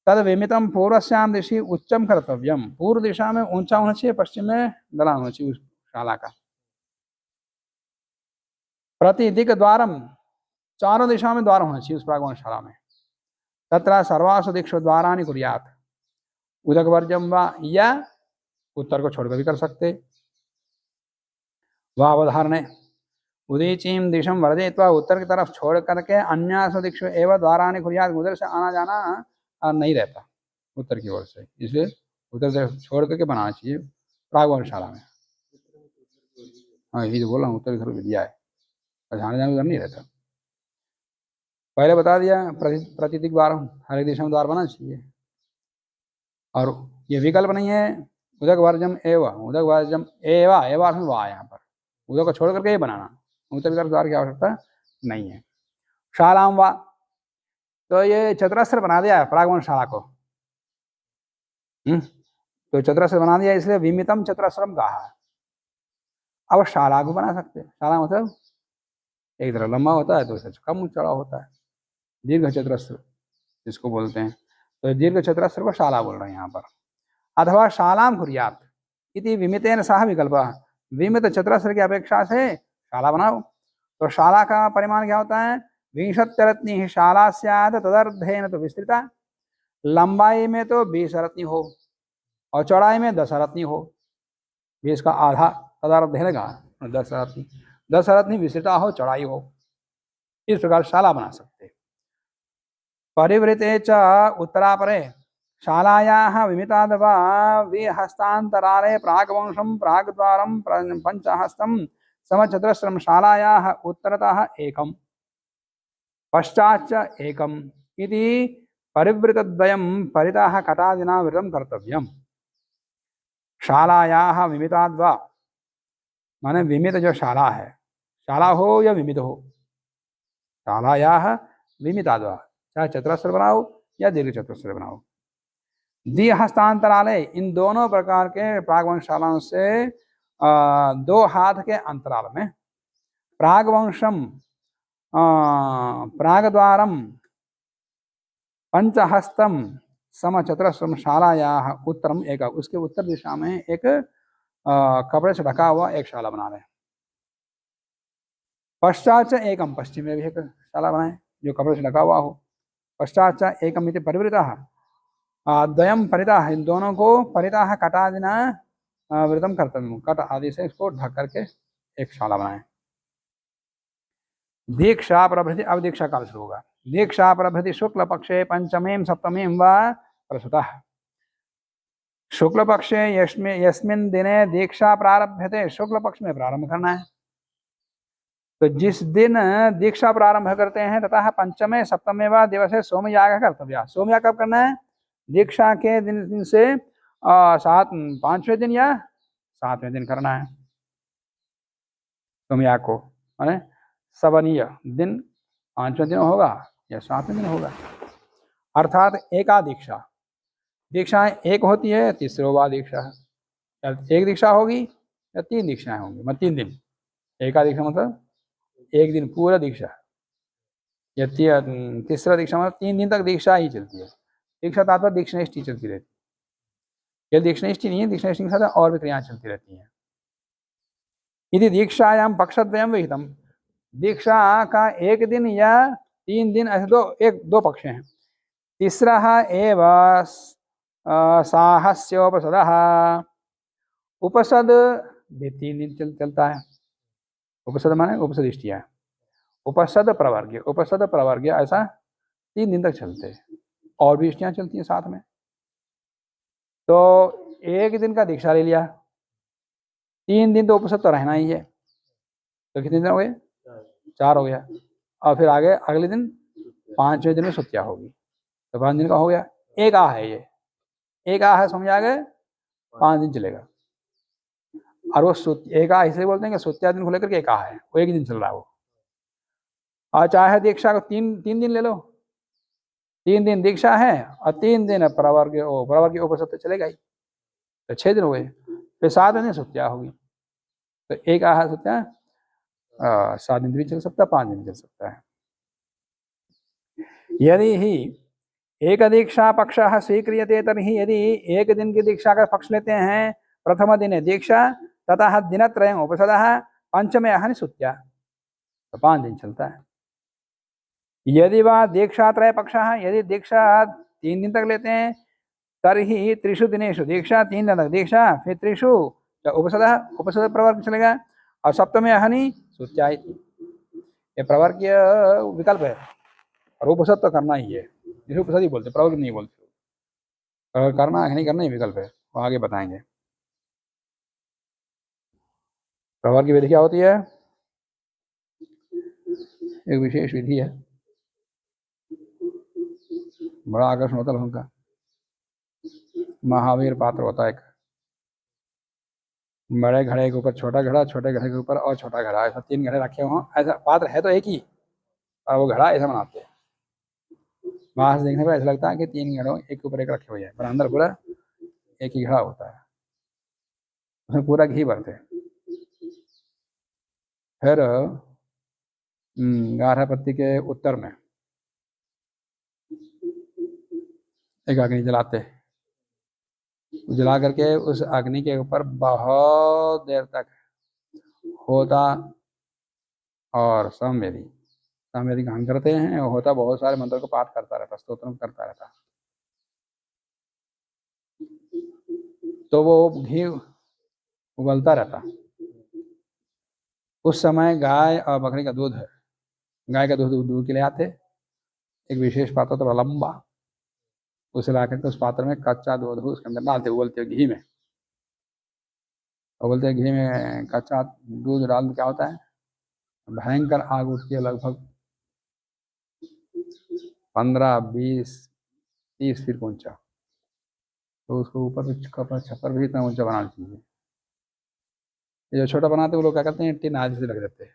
[SPEAKER 2] तद विमितम पूर्वस्याम दिशि उच्चम कर्तव्यम। पूर्व दिशा में ऊंचा होना चाहिए, पश्चिम में ढलान होना चाहिए उस शाला का। प्रतिदिक द्वारम, चारों दिशा में द्वार होना चाहिए उस प्रागवंशशाला में। तत्र सर्वासु दिक्षु द्वाराणि कुर्यात्। उदक वर्जम व, या उत्तर को छोड़कर भी कर सकते। वावधारणे उदीचीं दिशम वर्जयित्वा, उत्तर की तरफ छोड़ करके अन्यासु दिक्षु एवं द्वाराणि कुर्यात्। उधर से आना जाना नहीं रहता उत्तर की ओर से, इसलिए उत्तर से छोड़ करके बनाना चाहिए प्रागवंशशाला में। हाँ यही तो बोल रहा हूँ, उत्तर की तरफ दिया है, आने जाने उधर नहीं रहता। पहले बता दिया प्रतिदिक द्वार, हर एक दिशा में द्वार बनाना चाहिए। और ये विकल्प नहीं है उदक वर्जम एवं, उदक वर्जम एवं एवं में वाह, यहाँ पर उदक को छोड़ करके ये बनाना, उत्तर की तरफ द्वार की आवश्यकता नहीं है। शालाम वा, तो ये चतुरस्र बना दिया है प्रागवंशशाला को। तो चतुरस्र बना दिया इसलिए विमितम चतुरस्रम कहा है। अब शाला को बना सकते हैं। शाला मतलब एक तरफ लंबा होता है, दूसरे से कम चौड़ा होता है, दीर्घ चतुरस्र जिसको बोलते हैं। तो दीर्घ चतुरस्र को शाला बोल रहे हैं यहाँ पर। अथवा शालाम कुर्यात् इति विमितेन सह विकल्प। विमित चतुरस्र की अपेक्षा से शाला बनाओ। तो शाला का परिमाण क्या होता है? 20 रत्नी शाला स्यात् तदर्धेन तो विस्तृता। लंबाई में तो 20 रत्नी हो और चौड़ाई में 10 रत्नी हो, 20 का आधा तदर्धेन का 10 रत्नी, 10 रत्नी विस्तृता हो, चौड़ाई हो। इस प्रकार शाला बना सकते। परिवृते च उत्तरापरे शालायाः विमिताद् वा विहस्तान्तराले प्रागवंशं प्रागद्वारं पञ्चहस्तं समचतुरस्रं शालायाः उत्तरतः एकं पश्चाच्च एकम् इति परिवृतद्वयं परितः कटादिना वृतं कर्तव्यम्। शालायाः विमिताद् वा माने विमित जो शाला है, शाला हो या विमित हो, शालायाः विमिताद् वा, चाहे चतुरस्र बनाओ या दीर्घ चतुरस्र बनाओ। द्विहस्तांतराले, इन दोनों प्रकार के प्रागवंशशालाओं से 2 हाथ के अंतराल में। प्रागवंशम प्रागद्वारम पंचहस्तम समचतुरस्रम शालायाः उत्तरम एक, उसके उत्तर दिशा में एक कपड़े से ढका हुआ एक शाला बना रहे। पश्चात एकम, पश्चिम में भी एक शाला बनाए जो कपड़े से ढका हुआ हो। पश्चात एकम इति परिवृतः द्वयम परितः, इन दोनों को परितः कटादिना वृतम कर्तव्य, कट आदि से इसको ढक करके एक शाला बनाए। दीक्षा प्रभृति, अब दीक्षा काल शुरू होगा। दीक्षा प्रभृति शुक्ल पक्षे पंचमीं सप्तमीं व प्रसुतः। शुक्ल पक्षे यस्मिन् दिने दीक्षा प्रारभ्यते, शुक्ल पक्ष में प्रारंभ करना है। तो जिस दिन दीक्षा प्रारंभ करते हैं तथा पंचमे सप्तमे व दिवसे सोमयाग कर्तव्य। सोमयाग कब करना है? दीक्षा के दिन से 5वें दिन या 7वें दिन करना है सोमयाग को। माने सवनीय दिन 5वें दिन होगा या 7वें दिन होगा। अर्थात एका दीक्षा, दीक्षाएं एक होती है, तीसरों बाद दीक्षा है। एक दीक्षा होगी या 3 दीक्षाएं होंगी, मतलब 3 दिन। एका दीक्षा मतलब एक दिन पूरा दीक्षा, या तीसरा दीक्षा मतलब 3 दिन तक दीक्षा ही चलती है। दीक्षा तात्पर्य दीक्षानिष्ठी चलती रहती है। यह दीक्षानिष्ठी नहीं है, दीक्षानिष्ठी के साथ और भी क्रियाएं चलती रहती हैं। यदि दीक्षायाम पक्षद्वयम विहितम, दीक्षा का एक दिन या 3 दिन, ऐसे दो पक्ष हैं। तीसरा एव साहस्योपसदः, उपसद भी 3 दिन चलता है। उपसद माने उपसदिष्टिया, उपसद प्रवर्ग्य, उपसद प्रवर्ग्य, ऐसा 3 दिन तक चलते हैं। और भी इष्टियाँ चलती हैं साथ में। तो एक दिन का दीक्षा ले लिया, 3 दिन तो उपसद तो रहना ही है, तो कितने दिन हो गए? 4 हो गया। और फिर आगे अगले दिन 5वें दिन में सुत्या होगी, तो 5 दिन का हो गया। एक आ है, ये एक आ है, समझ आ गए? 5 दिन चलेगा। और वो एक आ इसलिए बोलते हैं कि सुत्या दिन को लेकर के एक आ है, वो एक दिन चल रहा है वो। और चाहे दीक्षा को 3 दिन ले लो, 3 दिन दीक्षा है और 3 दिन प्रवर्ग उपसद तो चलेगा ही, तो 6 दिन हो गए। फिर 7 दिन सुत्या होगी, तो एक आ है सुत्या, 7 दिन भी चल सकता है, 5 दिन भी चल सकता है। यदि ही एक दीक्षा पक्ष स्वीक्रियते तर्हि, यदि एक दिन की दीक्षा का पक्ष लेते हैं, प्रथम दिन दीक्षा ततः दिनत्रयम् उपसदः पंचमे अहनि सुत्या, तो 5 दिन चलता है। यदि वह दीक्षात्रय पक्ष है, यदि दीक्षा 3 दिन तक लेते हैं, तर्हि त्रिषु दिनेषु दीक्षा, 3 दिन तक दीक्षा, फिर त्रिषु उपसदः, उपसद प्रवर्ग चलेगा, और सप्तमे अहनि सुत्या। ये प्रवर्ग विकल्प है, और उपसद तो करना ही है, जिसे उपसद ही बोलते, प्रवर्ग नहीं बोलते। करना है नहीं करना ही विकल्प है, वो आगे बताएंगे। प्रवर्ग की विधि क्या होती है? एक विशेष विधि है, बड़ा आकर्षण होता है उनका। महावीर पात्र होता है एक, बड़े घड़े के ऊपर छोटा घड़ा, छोटे घड़े के ऊपर और छोटा घड़ा, ऐसा 3 घड़े रखे हुए। ऐसा पात्र है तो एक ही, और वो घड़ा ऐसा बनाते हैं। बाहर से देखने पर ऐसा लगता है कि 3 घड़ों एक के ऊपर एक रखे हुए हैं, पर अंदर पूरा एक ही घड़ा होता है, उसमें पूरा घी भरते हैं। फिर गारहपत्ती के उत्तर में एक अग्नि जलाते हैं, जला करके उस अग्नि के ऊपर बहुत देर तक होता और समवेदी गान करते हैं। होता बहुत सारे मंत्र को पाठ करता रहता, स्तोत्र करता रहता, तो वो घी उबलता रहता। उस समय गाय और बकरी का दूध है, गाय का दूध के लिए आते, एक विशेष पात्र होता है लंबा, उसे ला करके उस पात्र में कच्चा दूध उसके अंदर डालते, उबलते घी में, उबलते घी में कच्चा दूध डाल क्या होता है, भयंकर आग उठती है, लगभग 15, 20, 30 फीट ऊंचा। तो उसको ऊपर छप्पर भी इतना ऊंचा बनाना चाहिए। ये जो छोटा बनाते हैं वो लोग क्या करते हैं, टिन आदि से लग देते हैं,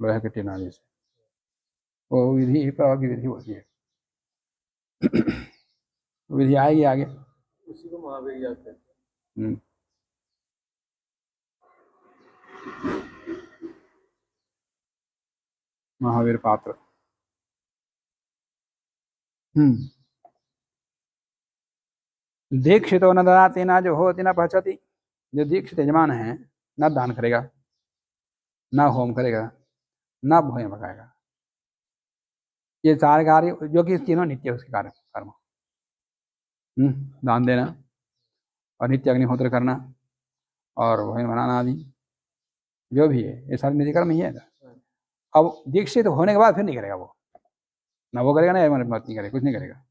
[SPEAKER 2] लोहे के टिन आदि से। वो विधि प्रभाव की विधि होती है। विधि आएगी आगे,
[SPEAKER 3] उसी को महावीर जाते हैं।
[SPEAKER 2] महावीर पात्र। दीक्षितो न ददाति न जुहोति न पचति, जो दीक्षित यजमान है न दान करेगा, न होम करेगा, न भोजन पकाएगा। ये 4 कार्य जो कि तीनों नित्य है, उसके कार्य कर्म, दान देना और नित्य अग्निहोत्र करना और भोजन बनाना आदि जो भी है, ये सारे नित्य कर्म ही है। अब दीक्षित होने के बाद फिर नहीं करेगा वो, ना वो करेगा ना यजमान नहीं करेगा, कुछ नहीं करेगा।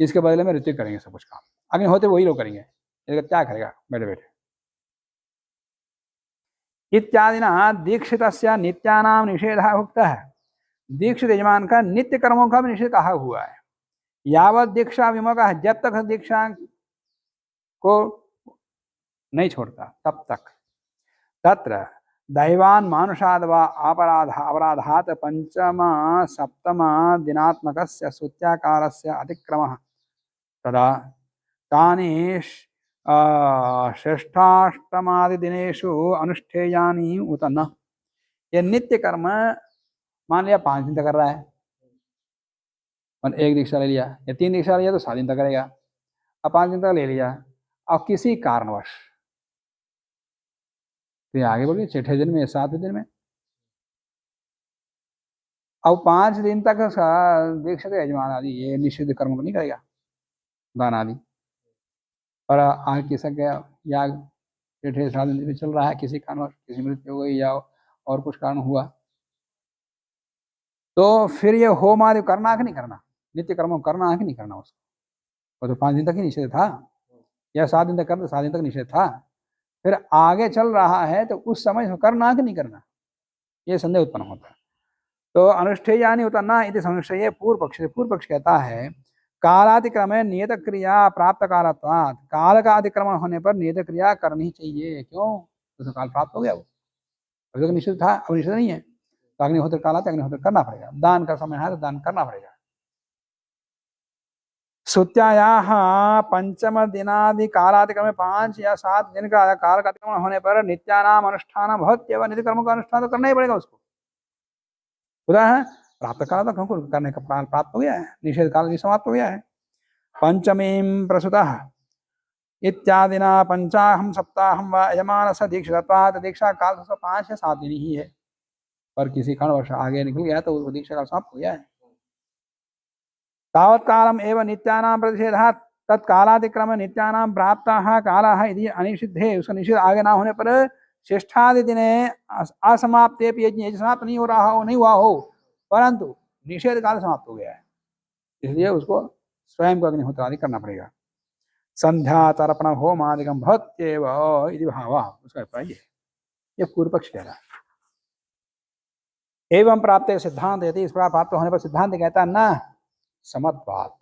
[SPEAKER 2] इसके बदले में ऋतिक करेंगे सब कुछ काम, अग्निहोत्र वही लोग करेंगे, क्या करेगा बैठे बैठे। इत्यादिना दीक्षितस्य नित्यानाम निषेधः उक्तः, दीक्षित यजमान का नित्य कर्मों का भी निषेध कहा हुआ है। यावत दीक्षा विमुखः, जब तक दीक्षा को नहीं छोड़ता तब तक। तत्र दैवान मानुषाद वा अपराधात पंचम सप्तम दिनात्मकस्य सुत्याकारस्य अतिक्रमः तदा तानि श्रेष्ठाष्टमादिदिनेषु अनुष्ठेयानि उत न। ये नित्य कर्म मान लिया 5 दिन तक कर रहा है, और 1 दीक्षा ले लिया या 3 दीक्षा लिया तो 7 दिन तक करेगा। अब 5 दिन तक ले लिया, अब किसी कारणवश तो ये आगे बढ़ गए 6ठे दिन में या 7वें दिन में, अब 5 दिन तक दीक्षित यजमान आदि ये निषिद्ध कर्म को नहीं करेगा, दान आदि। और आगे किसा गया याग 6ठे 7 दिन में चल रहा है, किसी कारणवश किसी मृत्यु हो गई या और कुछ कारण हुआ, तो फिर ये होम आदि करना है कि नहीं करना, नित्य कर्म करना है कि नहीं करना उसको। वो तो 5 दिन तक ही निषेध था, या 7 दिन तक करना, 7 दिन तक निषेध था, फिर आगे चल रहा है तो उस समय करना है कि नहीं करना, ये संदेह उत्पन्न होता है। तो अनुष्ठेयानि उत न इति संशय पूर्व पक्ष कहता है कालातिक्रमे नियत क्रिया प्राप्त कालत्वात्, काल का अतिक्रमण होने पर नियत क्रिया करनी चाहिए। क्यों? तो काल प्राप्त हो गया, वो अभी तक निषेध था, अब निषेध नहीं है, तो अग्निहोत्र काल आते अग्निहोत्र करना पड़ेगा, दान का समय है तो दान करना पड़ेगा। श्रुत्यायाः पंचम दिनादि कालातिक्रमे 5 या 7 दिन का काल का अतिक्रमण होने पर नित्यानाम अनुष्ठान भवत्येव, नित्य कर्म का अनुष्ठान तो करना ही पड़ेगा उसको। खुदा है प्राप्त काल तक हमको करने का काल प्राप्त हो गया है, निषेध काल भी समाप्त हो गया है। पंचमीं प्रसूतः इत्यादिना पंचाहम सप्ताहम व यजमानस्य दीक्षितत्वात्, दीक्षा काल तो 5 या 7 दिन ही है, पर किसी कारणवश आगे निकल गया तो दीक्षा काल समाप्त हो गया है। तावत् कालम एव नित्यानां प्रतिषेधात् तत्कालातिक्रम नित्यानां प्राप्ताः कालाः यदि अनिषिद्धे, उसका निषेध आगे ना होने पर श्रेष्ठादि दिने असमाप्ते यज्ञ समाप्त नहीं हो रहा हो, नहीं हुआ हो, परंतु निषेध काल समाप्त हो गया है, इसलिए उसको स्वयं को अग्निहोत्र आदि करना पड़ेगा। संध्या तर्पण होम आदिकम भवत्येव इति भावः, उसका अभिप्राय ये पूर्व पक्ष कह रहा है। एवं प्राप्त सिद्धांत यदि इस प्रकार प्राप्त होने पर सिद्धांत कहता है न समत्वात्,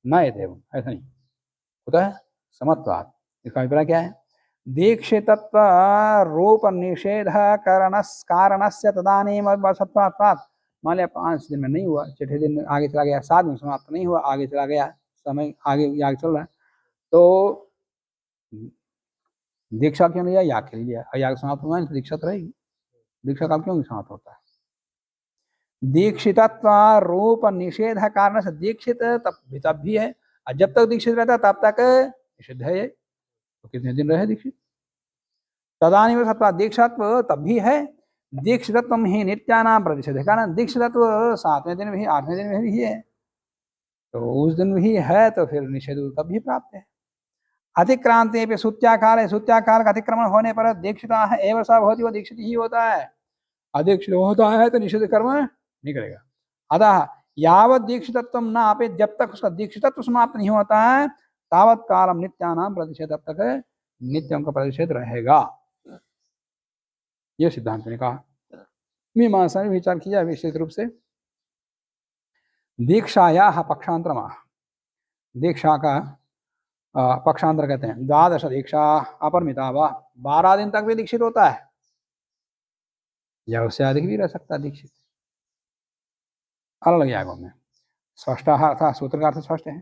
[SPEAKER 2] न एवं ऐसा नहीं होता है, समत्वात्। इसका अभिप्राय क्या है? दीक्षितत्व रूप निषेध कारणस्य तदानीम सत्वात्, मान लिया 5 दिन में नहीं हुआ, 6ठे दिन आगे चला गया, 7 दिन समाप्त नहीं हुआ, आगे चला गया, समय आगे याग चल रहा है, तो दीक्षा क्यों लिया? याग के लिए लिया, याग समाप्त हुआ तो दीक्षा तो रहेगी, दीक्षा काल क्यों समाप्त होता है? दीक्षितत्व रूप निषेध कारण से दीक्षित तब भी है, और जब तक दीक्षित रहता तब तक निषिद्ध है, तो कितने दिन रहे दीक्षित? तदानीम सत्वा दीक्षात्व तब भी है, दीक्षितत्व ही नित्यानाम प्रतिषेध कारण, दीक्षितत्व 7वें दिन भी 8वें दिन में भी है, तो उस दिन भी है, तो फिर निषेध तब भी प्राप्त है। अतिक्रांति पे सूत्याकाल है, सूत्याकाल का अतिक्रमण होने पर दीक्षिता है एवं सा भवति, वो दीक्षित ही होता है, अदीक्षित होता है तो निषिद्ध कर्म नहीं करेगा। अतः यावत दीक्षितत्व न आपे, जब तक उसका दीक्षितत्व समाप्त नहीं होता है तावत कालम नित्यानाम प्रतिषेध, तब तक नित्यम का प्रतिषेध रहेगा, यह सिद्धांत ने कहा। मीमांसा ने विचार किया विशेष रूप से दीक्षाया पक्षांतरमा, दीक्षा का पक्षांतर कहते हैं। 12 दीक्षा अपरमिता व 12 दिन तक भी दीक्षित होता है, या उससे अधिक भी रह सकता है दीक्षित, अलग यागों में। स्पष्ट अर्थात सूत्र का अर्थ स्पष्ट है।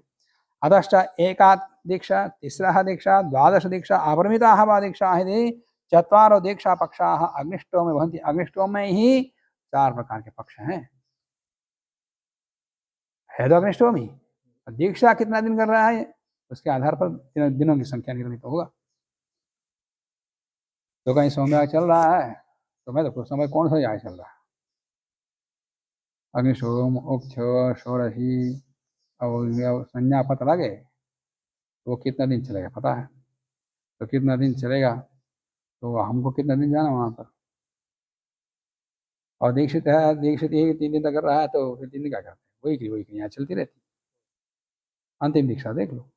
[SPEAKER 2] अतश्च एका दीक्षा, तीसरा दीक्षा, 12 दीक्षा अपरमिता व दीक्षा यदि 4 दीक्षा पक्षा अग्निष्टोम में भवन्ति, अग्निष्टोम में ही 4 प्रकार के पक्ष हैं, है तो अग्निष्टोम ही, दीक्षा कितना दिन कर रहा है उसके आधार पर दिनों की संख्या निकलनी तो होगा। तो कहीं सोमयाग चल रहा है तो मैं तो समय कौन सा याग चल रहा है, अग्निशोम उक्ष षोडशी और संज्ञा पता लगे तो वो कितना दिन चलेगा पता है, तो कितना दिन चलेगा तो हमको कितना दिन जाना वहाँ पर, और दीक्षित है, दीक्षित 3 दिन तक कर रहा है तो फिर 3 दिन क्या करते हैं, वही यहाँ चलती रहती। अंतिम दीक्षा देख लो,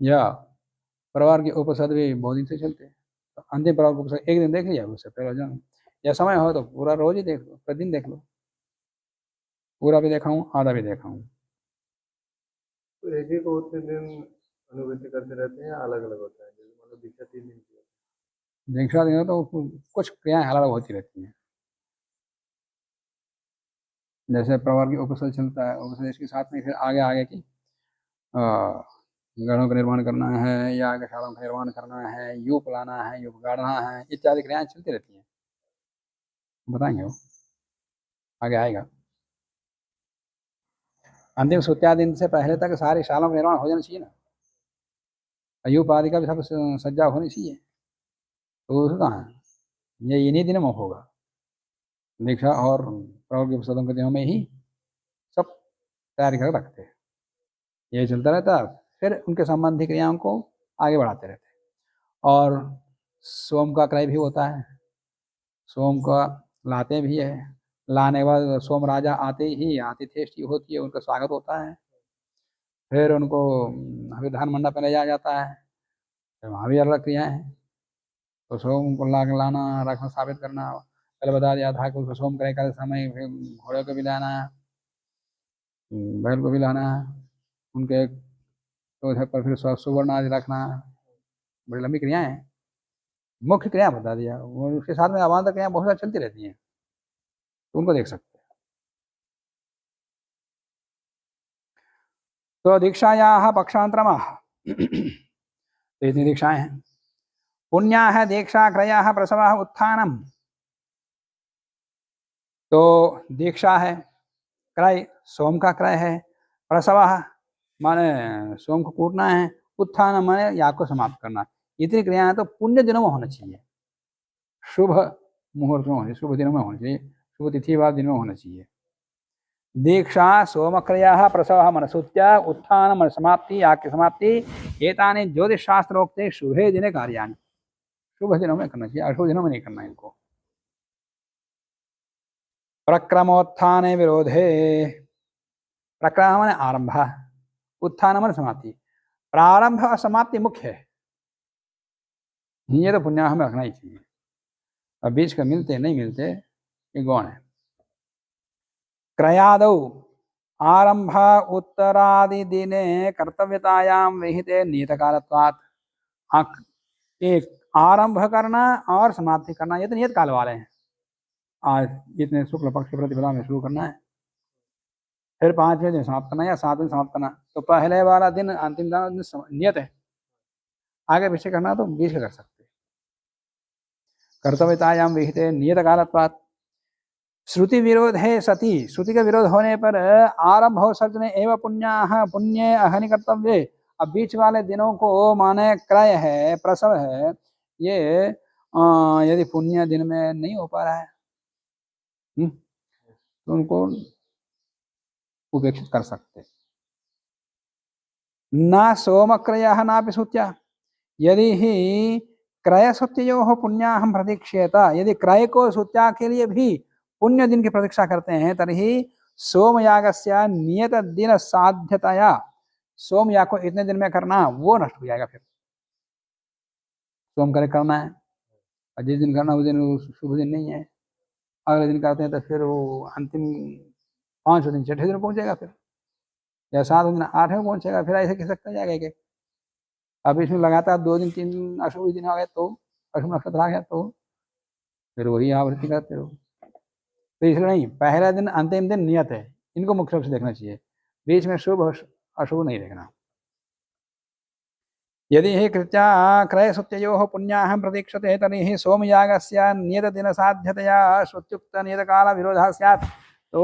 [SPEAKER 2] या परिवार के उपसद भी बहुत दिन से चलते हैं, तो अंतिम परिवार के उपसद 1 दिन देख लिया, उससे पहले जाना, या समय हो तो पूरा रोज ही देख लो, प्रतिदिन देख लो, पूरा भी देखा हूँ आधा भी देखा हूँ।
[SPEAKER 3] तो एक ही को उतने दिन अनुभूति करते रहते हैं, अलग अलग होता है, जैसे मतलब दीक्षा 3 दिन की,
[SPEAKER 2] दीक्षा दिन तो कुछ क्रियाएं अलग अलग होती रहती हैं, जैसे परिवार की उपसद चलता है, उपसद के साथ में फिर आगे आगे की गढ़ों का निर्माण करना है, यागशालाओं का निर्माण करना है, यूप लाना है, यूप गाड़ना है, इत्यादि क्रियाएं चलती रहती हैं। बताएंगे वो, आगे आएगा। अंतिम सूत्यादि से पहले तक सारी शालाओं का निर्माण हो जाना चाहिए ना, यूप आदि का भी सब सज्जा होनी चाहिए। तो उसका कहाँ है? ये इन्हीं दिनों में होगा, दीक्षा और प्रौढ़ के पुस्तकों के दिनों में ही सब तैयारी कर रखते हैं। ये चलता रहता, फिर उनके संबंधी क्रियाओं को आगे बढ़ाते रहते हैं। और सोम का क्रय भी होता है, सोम का लाते भी है, लाने के बाद सोम राजा आते ही आतिथ्येष्टि होती है, उनका स्वागत होता है। फिर उनको विधान मंडप में ले जाया जाता है, फिर वहाँ भी अलग क्रियाएं हैं। तो सोम को लाना रखना साबित करना, पहले बता दिया था कि उसको सोम क्रय करते समय फिर घोड़े को भी लाना, बैल को भी लाना, उनके चौथे पर फिर सुवर्ण आदि रखना, बड़ी लंबी क्रियाएं हैं। मुख्य क्रिया बता दिया, वो उसके साथ में अवान्तर क्रिया बहुत सारी चलती रहती हैं, तो उनको देख सकते हैं। तो दीक्षायाः पक्षांतरमः तो इतनी दीक्षाएं हैं। पुण्या है दीक्षा, क्रयः, प्रसवः, उत्थानम। तो दीक्षा है, क्रय सोम का क्रय है, प्रसवः माने सोम को कूटना है, उत्थान माने याग को समाप्त करना। इतनी क्रियाएं तो पुण्य दिनों में होना चाहिए, शुभ मुहूर्त में होनी, शुभ दिनों में होनी चाहिए, शुभ तिथि वाले दिन में होना चाहिए। दीक्षा सोम क्रिया, प्रसव मन सुत्या, उत्थान मन समाप्ति, याग की समाप्ति, एतानि ज्योतिष शास्त्रोक्ते शुभे दिने कार्याणि। शुभ दिनों में करना चाहिए, अशुभ दिनों में नहीं करना इनको। प्रक्रमोत्थाने विरोधे, प्रक्रम माने आरंभ, उत्थान माने समाप्ति। प्रारंभ और समाप्ति मुख्य है, ये तो पुण्य हमें रखना ही चाहिए। अब बीच का मिलते नहीं मिलते ये गौण है। क्रयादौ आरंभ उत्तरादि दिने कर्तव्यतायां विहिते नियतकालत्वात्। एक आरंभ करना और समाप्ति करना, ये तो नियत काल वाले हैं। आज इतने शुक्ल पक्ष प्रतिपदा में शुरू करना है, फिर 5वें दिन समाप्त करना या 7वें दिन समाप्त करना। तो पहले वाला दिन अंतिम दिन नियत है, आगे पीछे करना तो बीच का कर सकते। कर्तव्यतायां विहिते नियतकालत्वात्। श्रुति विरोध है सती, श्रुति का विरोध होने पर आरंभ हो सर्जने एवं पुण्य पुण्य अहनि कर्तव्य। अब बीच वाले दिनों को माने क्रय है, प्रसव है, ये यदि पुण्य दिन में नहीं हो पा रहा है तो उनको उपेक्षित कर सकते। न सोम क्रय ना सुत्या, यदि ही क्रय सुत्यो पुण्याहम प्रतीक्षेत, यदि क्रय को सुत्या के लिए भी पुण्य दिन की प्रतीक्षा करते हैं, तर्हि सोमयागस्य नियत दिन साध्यतया, सोमयाग को इतने दिन में करना वो नष्ट हो जाएगा। फिर सोम करे करना है और जिस दिन करना उस दिन शुभ दिन नहीं है, अगले दिन करते हैं तो फिर वो अंतिम 5वें दिन 6ठे दिन पहुंचेगा, फिर या 7वें दिन 8वें पहुंचेगा, फिर ऐसे कह सकते जाएगा कि अब इसमें लगातार 2 दिन 3 दिन अशुभ दिन आ गए तो अशुभ नक्षत्र आ गया तो फिर वही आवृत्ति करते रहो। तो इसलिए नहीं, पहला दिन अंतिम दिन नियत है, इनको मुख्य रूप से देखना चाहिए, बीच में शुभ अशुभ नहीं देखना। यदि ही कृत्या क्रय सुत्यो पुण्याहम प्रतीक्षते तर्हि सोमयागस्य नियत दिन साध्यतया श्रुत्युक्त नियत काल विरोधः स्यात्। तो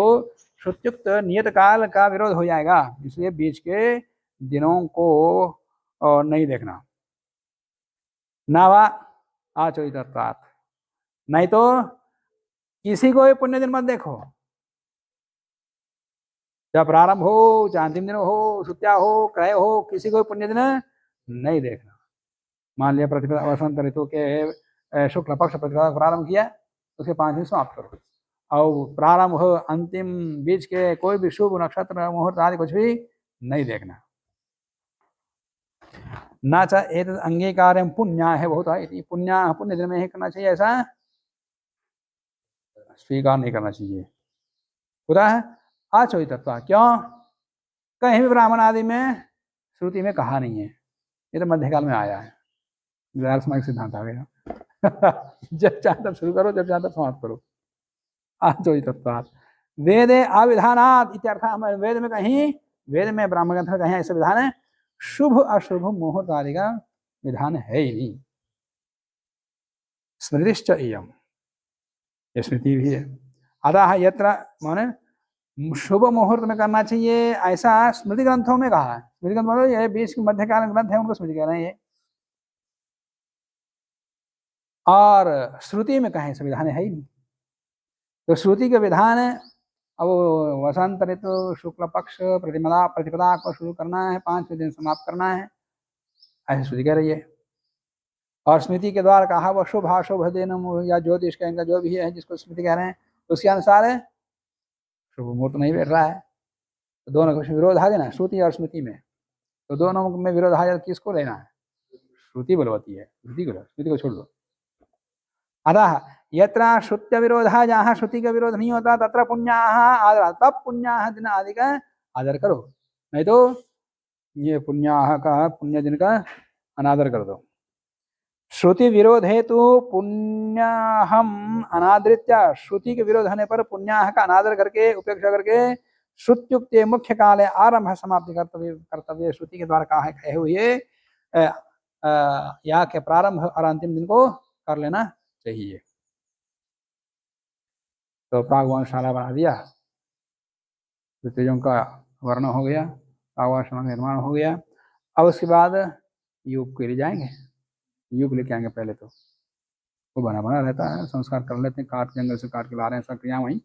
[SPEAKER 2] श्रुत्युक्त नियत काल का विरोध हो जाएगा, इसलिए बीच के दिनों को नहीं देखना। नावा आचरितत्वात्, नहीं तो किसी को भी पुण्य दिन मत देखो, जब प्रारंभ हो चाहे अंतिम दिन हो, सुत्या हो, क्रय हो, किसी को भी पुण्य दिन नहीं देखना। मान लिया प्रतिपदा वसंत ऋतु के शुक्ल पक्ष प्रतिपदा प्रारंभ किया, उसके 5 दिन समाप्त करो, और प्रारंभ हो अंतिम बीच के कोई भी शुभ नक्षत्र मुहूर्त आदि कुछ भी नहीं देखना। न च एतद् अंगीकार्यं पुण्या है बहुत है, पुण्य पुण्य दिन में ही करना चाहिए, ऐसा स्वीकार नहीं करना चाहिए। खुदा है आचरितत्व, क्यों? कहीं भी ब्राह्मण आदि में श्रुति में कहा नहीं है, ये तो मध्यकाल में आया है, सिद्धांत आ गया जब चाहे तब शुरू करो, जब चाहे तब समाप्त करो। आचरितत्वात् वेदे अविधानात् इत्यर्थ, वेद में कहीं, वेद में ब्राह्मण ग्रंथ में कहीं ऐसा विधान है शुभ अशुभ मुहूर्त आदि का विधान है ही नहीं। स्मृतिश्च इयम्, ये स्मृति भी है। अतः यत्र माने शुभ मुहूर्त में करना चाहिए ऐसा स्मृति ग्रंथों में कहा है। स्मृति ग्रंथ मतलब ये 20 मध्यकालीन ग्रंथ है, उनको स्मृति कह रहे हैं ये। और श्रुति में कहें संविधान है ही नहीं। तो श्रुति के विधान है, अब वसंत ऋतु शुक्ल पक्ष प्रतिपदा को शुरू करना है, 5वें दिन समाप्त करना है, ऐसी श्रुति कह रही है। और स्मृति के द्वारा कहा वह शुभ अशुभ दिन या ज्योतिष का इनका जो भी है जिसको स्मृति कह रहे हैं उसके अनुसार है, शुभ मुहूर्त नहीं बैठ रहा है। तो दोनों का विरोध आ गया ना श्रुति और स्मृति में। तो दोनों में विरोध आ जाए, किसको लेना है? श्रुति बलवती है, श्रुति को लो, स्मृति को छोड़ दो। अतः यत्र श्रुत्य विरोधा, जहाँ श्रुति का विरोध नहीं होता तत्र पुण्याः आदर, तब पुण्याः दिन आदि का आदर करो, नहीं तो ये पुण्याः का पुण्य दिन का अनादर कर दो। श्रुति विरोध हेतु पुण्याहम अनादृत्य, श्रुति के विरोध होने पर पुण्याह का अनादर करके उपेक्षा करके श्रुत्युक्त मुख्य काले आरंभ समाप्ति कर्तव्य श्रुति के द्वारा कहे हुए या के प्रारंभ और अंतिम दिन को कर लेना चाहिए। तो प्रागवंशाला बना दिया, ऋतुजों का वर्ण हो गया, प्रागवंशाला निर्माण हो गया। अब उसके बाद युग के लिए जाएंगे, युग लेके आएंगे। पहले तो वो बना बना रहता है, संस्कार कर लेते हैं, काट जंगल से काट के ला रहे हैं, सब क्रिया वहीं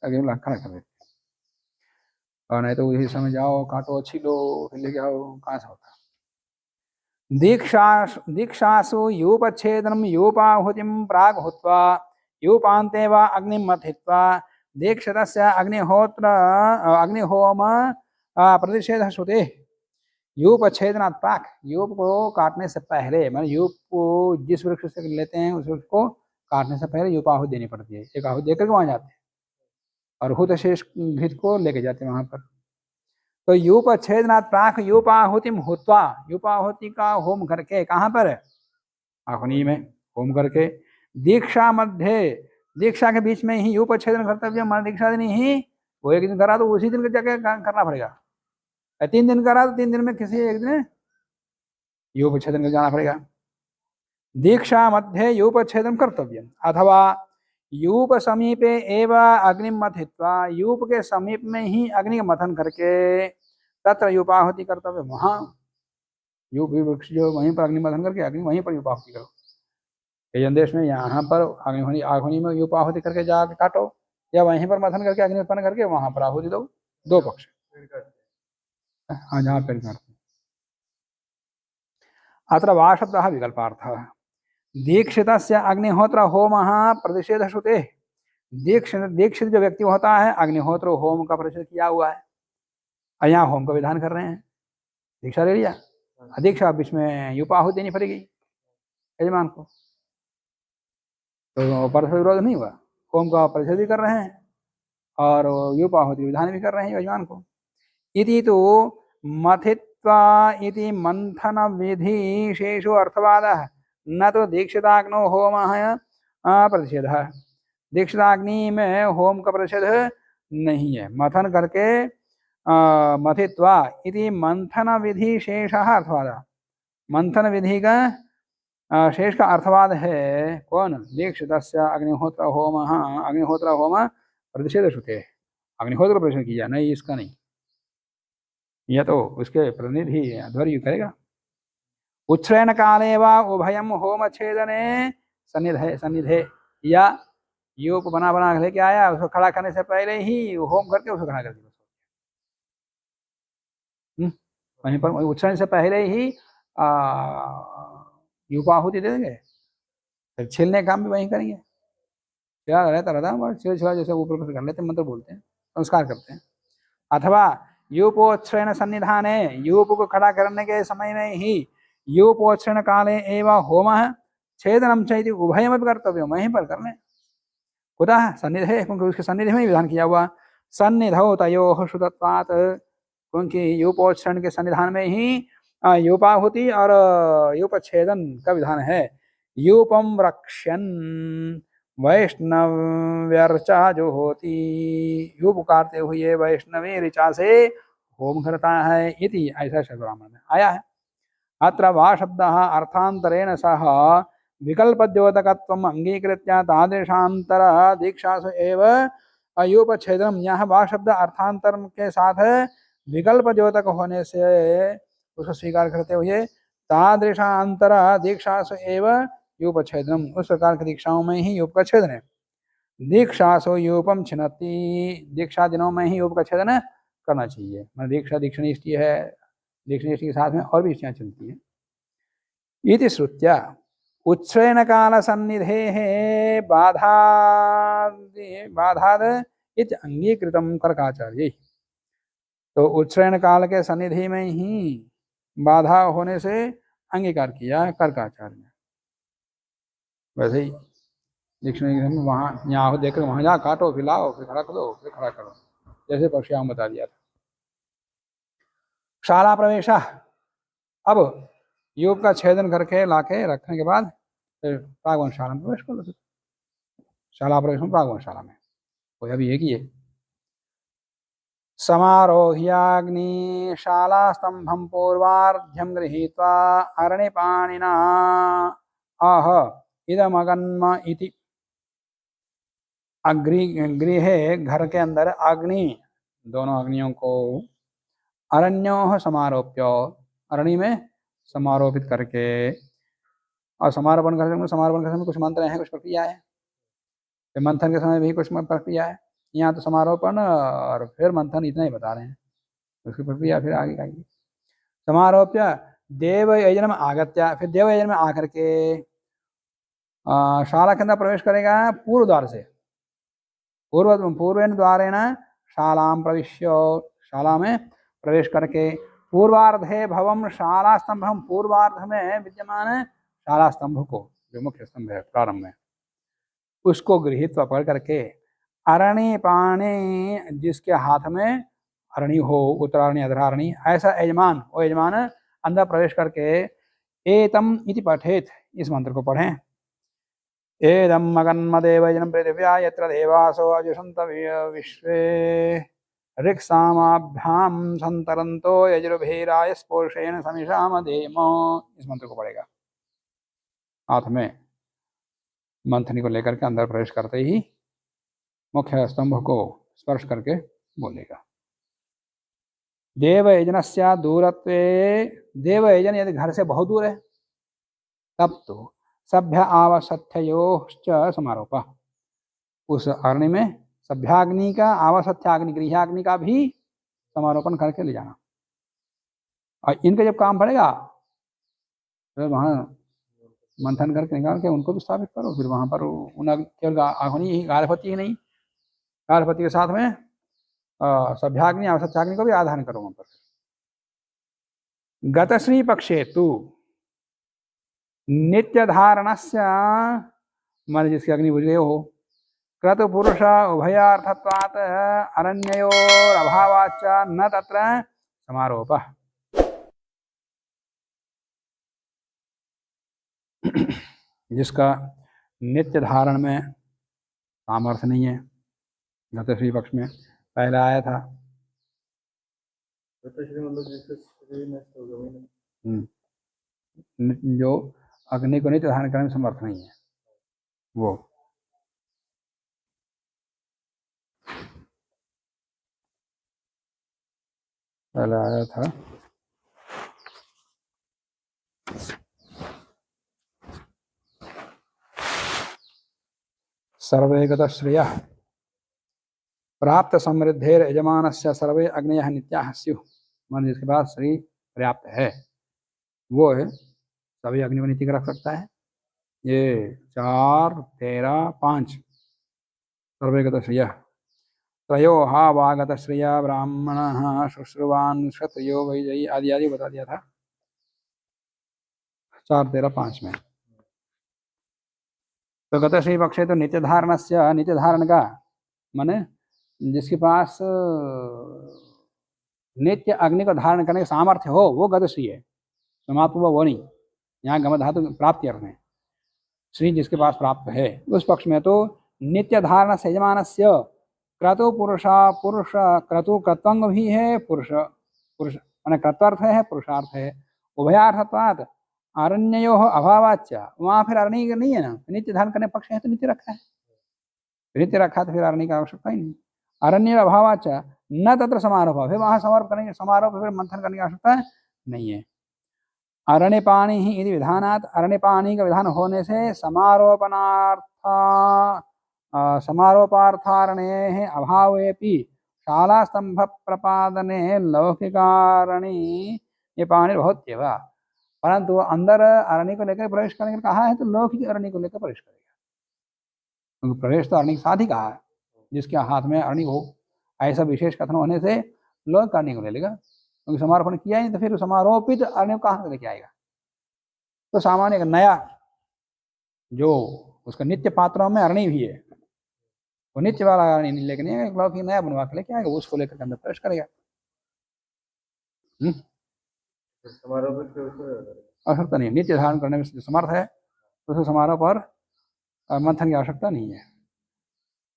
[SPEAKER 2] अगले खड़ा कर देते हैं। और नहीं तो उसी समय जाओ काटो छीलो फिर लेके आओ, कहाँ से होता। दीक्षासु यूपच्छेदनम यूपाहुतिम प्राग हुत्वा यूपान्ते वा अग्निम मथित्वा दीक्षितस्य अग्निहोम प्रतिषेध श्रुते। यूपच्छेदनात् प्राक, यूप को काटने से पहले, मैंने यूप को जिस वृक्ष से लेते हैं उस वृक्ष को काटने से पहले यूपाहुति देनी पड़ती है। एक आहुति देकर के वहाँ जाते हैं और हुत शेष घृत को लेके जाते हैं वहाँ पर। तो यूपच्छेदनात् प्राक यूपाहुतिम हुत्वा, यूपाहुति का होम करके, कहाँ पर? आखुनी में होम करके। दीक्षा मध्य, दीक्षा के बीच में ही यूपच्छेदन कर्तव्य, मान दीक्षा दिन ही वो एक दिन करा तो उसी दिन जाके करना पड़ेगा। 3 दिन करा तो 3 दिन में किसी एक दिन यूपच्छेदन कर जाना पड़ेगा। दीक्षा मध्य यूपच्छेदन कर्तव्य अथवा यूप समीपे एवं अग्निम मथित्वा, यूप के समीप में ही अग्नि का मथन करके तत्र यूपाहुति कर्तव्य, वहाँ यूप वृक्ष जो वहीं पर अग्नि मथन करके अग्नि वहीं पर यूपाहुति करो। यजन देश में यहाँ पर आहुनि में यूपाहुति करके जाके काटो, या वहीं पर मथन करके अग्नि उत्पन्न करके वहां पर आहुति दो। दो पक्ष, हाँ जहाँ पेड़ काटते। अत्र वा शब्दः विकल्पार्थः। दीक्षितस्य अग्निहोत्र होमः प्रतिषेध श्रुते। दीक्षित जो व्यक्ति होता है अग्निहोत्र होम का प्रतिषेध किया हुआ है, यहाँ होम का विधान कर रहे हैं। दीक्षा ले लिया, दीक्षा बीच में यूपाहुति देनी पड़ेगी यजमान को, तो परस्पर विरोध नहीं हुआ। होम का प्रतिषेध भी कर रहे हैं और यूपाहुति विधान भी कर रहे हैं यजमान को। इति तो मथित्वा इति मंथन विधि शेषु अर्थवादः, न तो दीक्षिताग्नो होमः प्रतिषेधः। दीक्षिताग्नि में होम का प्रतिषेध नहीं है। मथन करके मथित्वा इति मंथन विधि शेषः अर्थवादः, मंथन विधि का शेष का अर्थवाद है कौन? दीक्षितस्य अग्निहोत्र होमः, अग्निहोत्र होम प्रतिषेध श्रुते। अग्निहोत्र प्रतिषेध किया नहीं, इसका नहीं, यह तो उसके प्रतिनिधि ध्वर्य करेगा। उच्छ्रयण काले वा उभयम होम छेदने सन्निधे सन्निधे, या यूप बना बना लेके आया, उसको खड़ा करने से पहले ही होम करके उसको खड़ा कर दिया। वहीं पर उच्छ्रयण से पहले ही यूपाहुति दे देंगे, फिर छीलने काम भी वहीं करेंगे। क्या रहता छेड़ छुड़ा जैसे ऊपर कर लेते, मंत्र बोलते हैं, संस्कार करते हैं। अथवा यूपोच्छ्रयण सन्निधाने, यूप को खड़ा करने के समय में ही यूपोच्छ्रयण काले एवं होमः छेदनम चैति उभयमपि कर्तव्य, वहीं पर करने। कुतः? सन्निधे, क्योंकि उसके सन्निधि में विधान किया हुआ। सन्निधौ तयोः श्रुतत्वात्, क्योंकि यूपोच्छ्रयण के सन्निधान में ही यूपाहुति और यूपच्छेदन का विधान है। यूपम रक्ष्यन वैष्णव्यर्चा जो होती, यूप काटते हुए वैष्णवी ऋचा से होम करता है इति ऐसा शब्द ब्राह्मण में आया है। अत्र वा शब्दः अर्थांतरेण सह विकल्पद्योतकत्वम् अंगीकृत्य तादृशांतर दीक्षासु एव अयुपच्छेदनम। यह वा शब्द अर्थांतर के साथ विकल्प द्योतक होने से उसको स्वीकार करते हुए तादृशांतर दीक्षासु एव युपच्छेदनम, उस प्रकार की दीक्षाओं में ही यूप का छेदन है। दीक्षासु यूपम छिन्नति, दीक्षा दिनों में ही यूप का छेदन करना चाहिए। मतलब दीक्षा दीक्षानिष्ठी है, दीक्षानिष्ठी के साथ में और भी इष्टियाँ चलती हैं। इति श्रुत्या उत्श्रयण काल सन्निधे बाधाद इति अंगीकृतम कर्काचार्य। तो उत्श्रयण काल के सन्निधि में ही बाधा होने से अंगीकार किया कर्काचार्य ने। वैसे ही डिक्शनरी में वहाँ यहाँ देखकर वहाँ जा काटो फिर लाओ फिर खड़ा करो फिर खड़ा करो, जैसे परशुराम बता दिया था। शाला प्रवेश, अब यूप का छेदन करके लाके रखने के बाद फिर प्रागवनशाला में प्रवेश कर लो। शाला प्रवेश में प्रागवनशाला में कोई अभी एक ही है। समारोह्याग्निशाला स्तंभं पूर्वार्ध्यं गृहीत्वा अरणिपाणिना आह इदमगन्म इति। गृहे घर के अंदर अग्नि, दोनों अग्नियों को अरण्यों समारोप्य, अरण्य में समारोपित करके, और समारोपण करते समय कुछ मंत्र हैं कुछ प्रक्रिया है, फिर मंथन के समय भी कुछ प्रक्रिया है। यहाँ तो समारोपण और फिर मंथन इतना ही बता रहे हैं, उसकी प्रक्रिया फिर आगे आएगी। समारोप्य देव यजन में आगत्य, फिर देव यजन में आकर के शाला के अंदर प्रवेश करेगा पूर्व द्वार से। पूर्वेण द्वारेण शालां प्रविश्य, शाला में प्रवेश करके पूर्वार्धे भवम शाला स्तंभम, पूर्वार्ध में विद्यमान शाला स्तंभ को, जो मुख्य स्तंभ है प्रारंभ में, उसको गृहीत पकड़ करके अरणि पाणी, जिसके हाथ में अरणी हो, उत्तरारणी अधरारणी, ऐसा यजमान, वो यजमान अंदर प्रवेश करके एतम इति पठेत, इस मंत्र को पढ़ें। एदम मगन्मदेवजनम पृथिव्या यत्र देवासो अजुषन्त विश्वे ऋक्सामाभ्याम संतरन्तो यजुर्भीराय स्पोर्षेण समिषाम देमो, इस मंत्र को पढ़ेगा। हाथ में मंथनी को लेकर के अंदर प्रवेश करते ही मुख्य स्तंभ को स्पर्श करके बोलेगा। देवयजनस्य दूरत्वे, देवयजन यदि घर से बहुत दूर है तब तो सभ्य आवसथ्योश्च समारोप, उस अरण्य में सभ्याग्नि का, आवसथ्याग्नि गृहाग्नि का भी समारोपण करके ले जाना। और इनका जब काम पड़ेगा तो वहाँ मंथन करके निकाल के उनको भी स्थापित करो। फिर वहाँ पर उन केवल आग्नि ही, गार्हपत्य ही नहीं, गार्हपत्य के साथ में सभ्याग्नि आवसथ्याग्नि को भी आधान करो वहाँ पर। गतश्री पक्षे तु नित्य धारणस्य, मान जिसकी अग्नि बुझ गए हो, क्रतु पुरुष उभयार्थत्वात् अरण्योर अभावाच्च न तत्र समारोप। जिसका नित्य धारण में सामर्थ्य नहीं है, गतश्री पक्ष में पहले आया था।
[SPEAKER 3] गतश्री मतलब जिसका शरीर नष्ट हो गया,
[SPEAKER 2] जो अग्नि को नित्य धारण करने में समर्थ नहीं है वो। पहले आया था सर्वे गतश्रियः प्राप्त समृद्धेर यजमानस्य सर्वे अग्नयः नित्याः स्युः, मान जिसके पास श्री पर्याप्त है वो है सभी अग्नि को नित्य रख सकता है। ये 4, 13, 5 सर्वे गतश्रियः। त्रयो हा वागतश्रिया ब्राह्मणः शुश्रुवान् क्षत्रियो वैजयी आदि आदि बता दिया था 4, 13, 5 में। तो गतश्री पक्षे तो नित्य धारण से, नित्य धारण का माने जिसके पास नित्य अग्नि को धारण करने का सामर्थ्य हो वो गतश्री है, समाप्त हुआ वो नहीं। यहाँ गम धातु प्राप्ति अर्थ में श्री जिसके पास प्राप्त है उस पक्ष में तो नित्य धारण से यजमानस्य क्रतु पुरुष, पुरुष क्रतु क्रत्वंग भी है, पुरुष पुरुष माने कर्तार्थ है पुरुषार्थ है। उभयार्थत्वात् अरण्यो अभावाच्च, वहाँ फिर अरण्य नहीं है ना, नित्य धारण करने पक्ष है तो नित्य रखा है, नित्य रखा तो फिर अरण्य की आवश्यकता ही नहीं। अरण्य अभावाच्च न तत्र समारोह, फिर वहाँ समारोह करने समारोह फिर मंथन करने की आवश्यकता नहीं है। अरण्य पानी ही यदि विधानात्, अरण्य पानी का विधान होने से समारोपार्थारण्ये अभावेपि शाला स्तंभ प्रपादने लौकिकारणी ये पानी भवत्येव, परंतु अंदर अरण्य को लेकर प्रवेश करने के लिए कहा है तो लौकिक अरण्य को लेकर प्रवेश करेगा, क्योंकि प्रवेश तो अरण्य के साथ ही कहा है, जिसके हाथ में अरण्य हो, ऐसा विशेष कथन होने से लौकिक अरण्य को ले लेगा, क्योंकि समारोपण किया ही तो फिर समारोपित अरण्य कहाँ से लेके आएगा। तो सामान्य नया जो उसका नित्य पात्रों में अरण्य भी है, वो नित्य वाला अरण्य नहीं लेके नहीं, एक लौकिक नया बनवा के लेके आएगा, उसको लेकर अंदर प्रवेश करेगा। आवश्यकता नहीं, नित्य धारण करने में समर्थ है तो उसे समारोह पर मंथन की आवश्यकता नहीं है।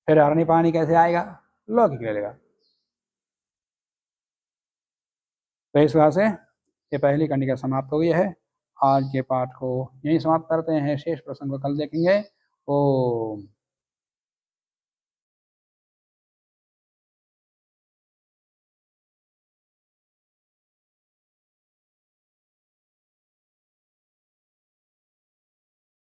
[SPEAKER 2] फिर अरण्य पानी कैसे आएगा, लौकिक ले लेगा। तो इस वजह से ये पहली कंडिका समाप्त हो गई है। आज के पाठ को यहीं समाप्त करते हैं, शेष प्रसंग को कल देखेंगे। ओम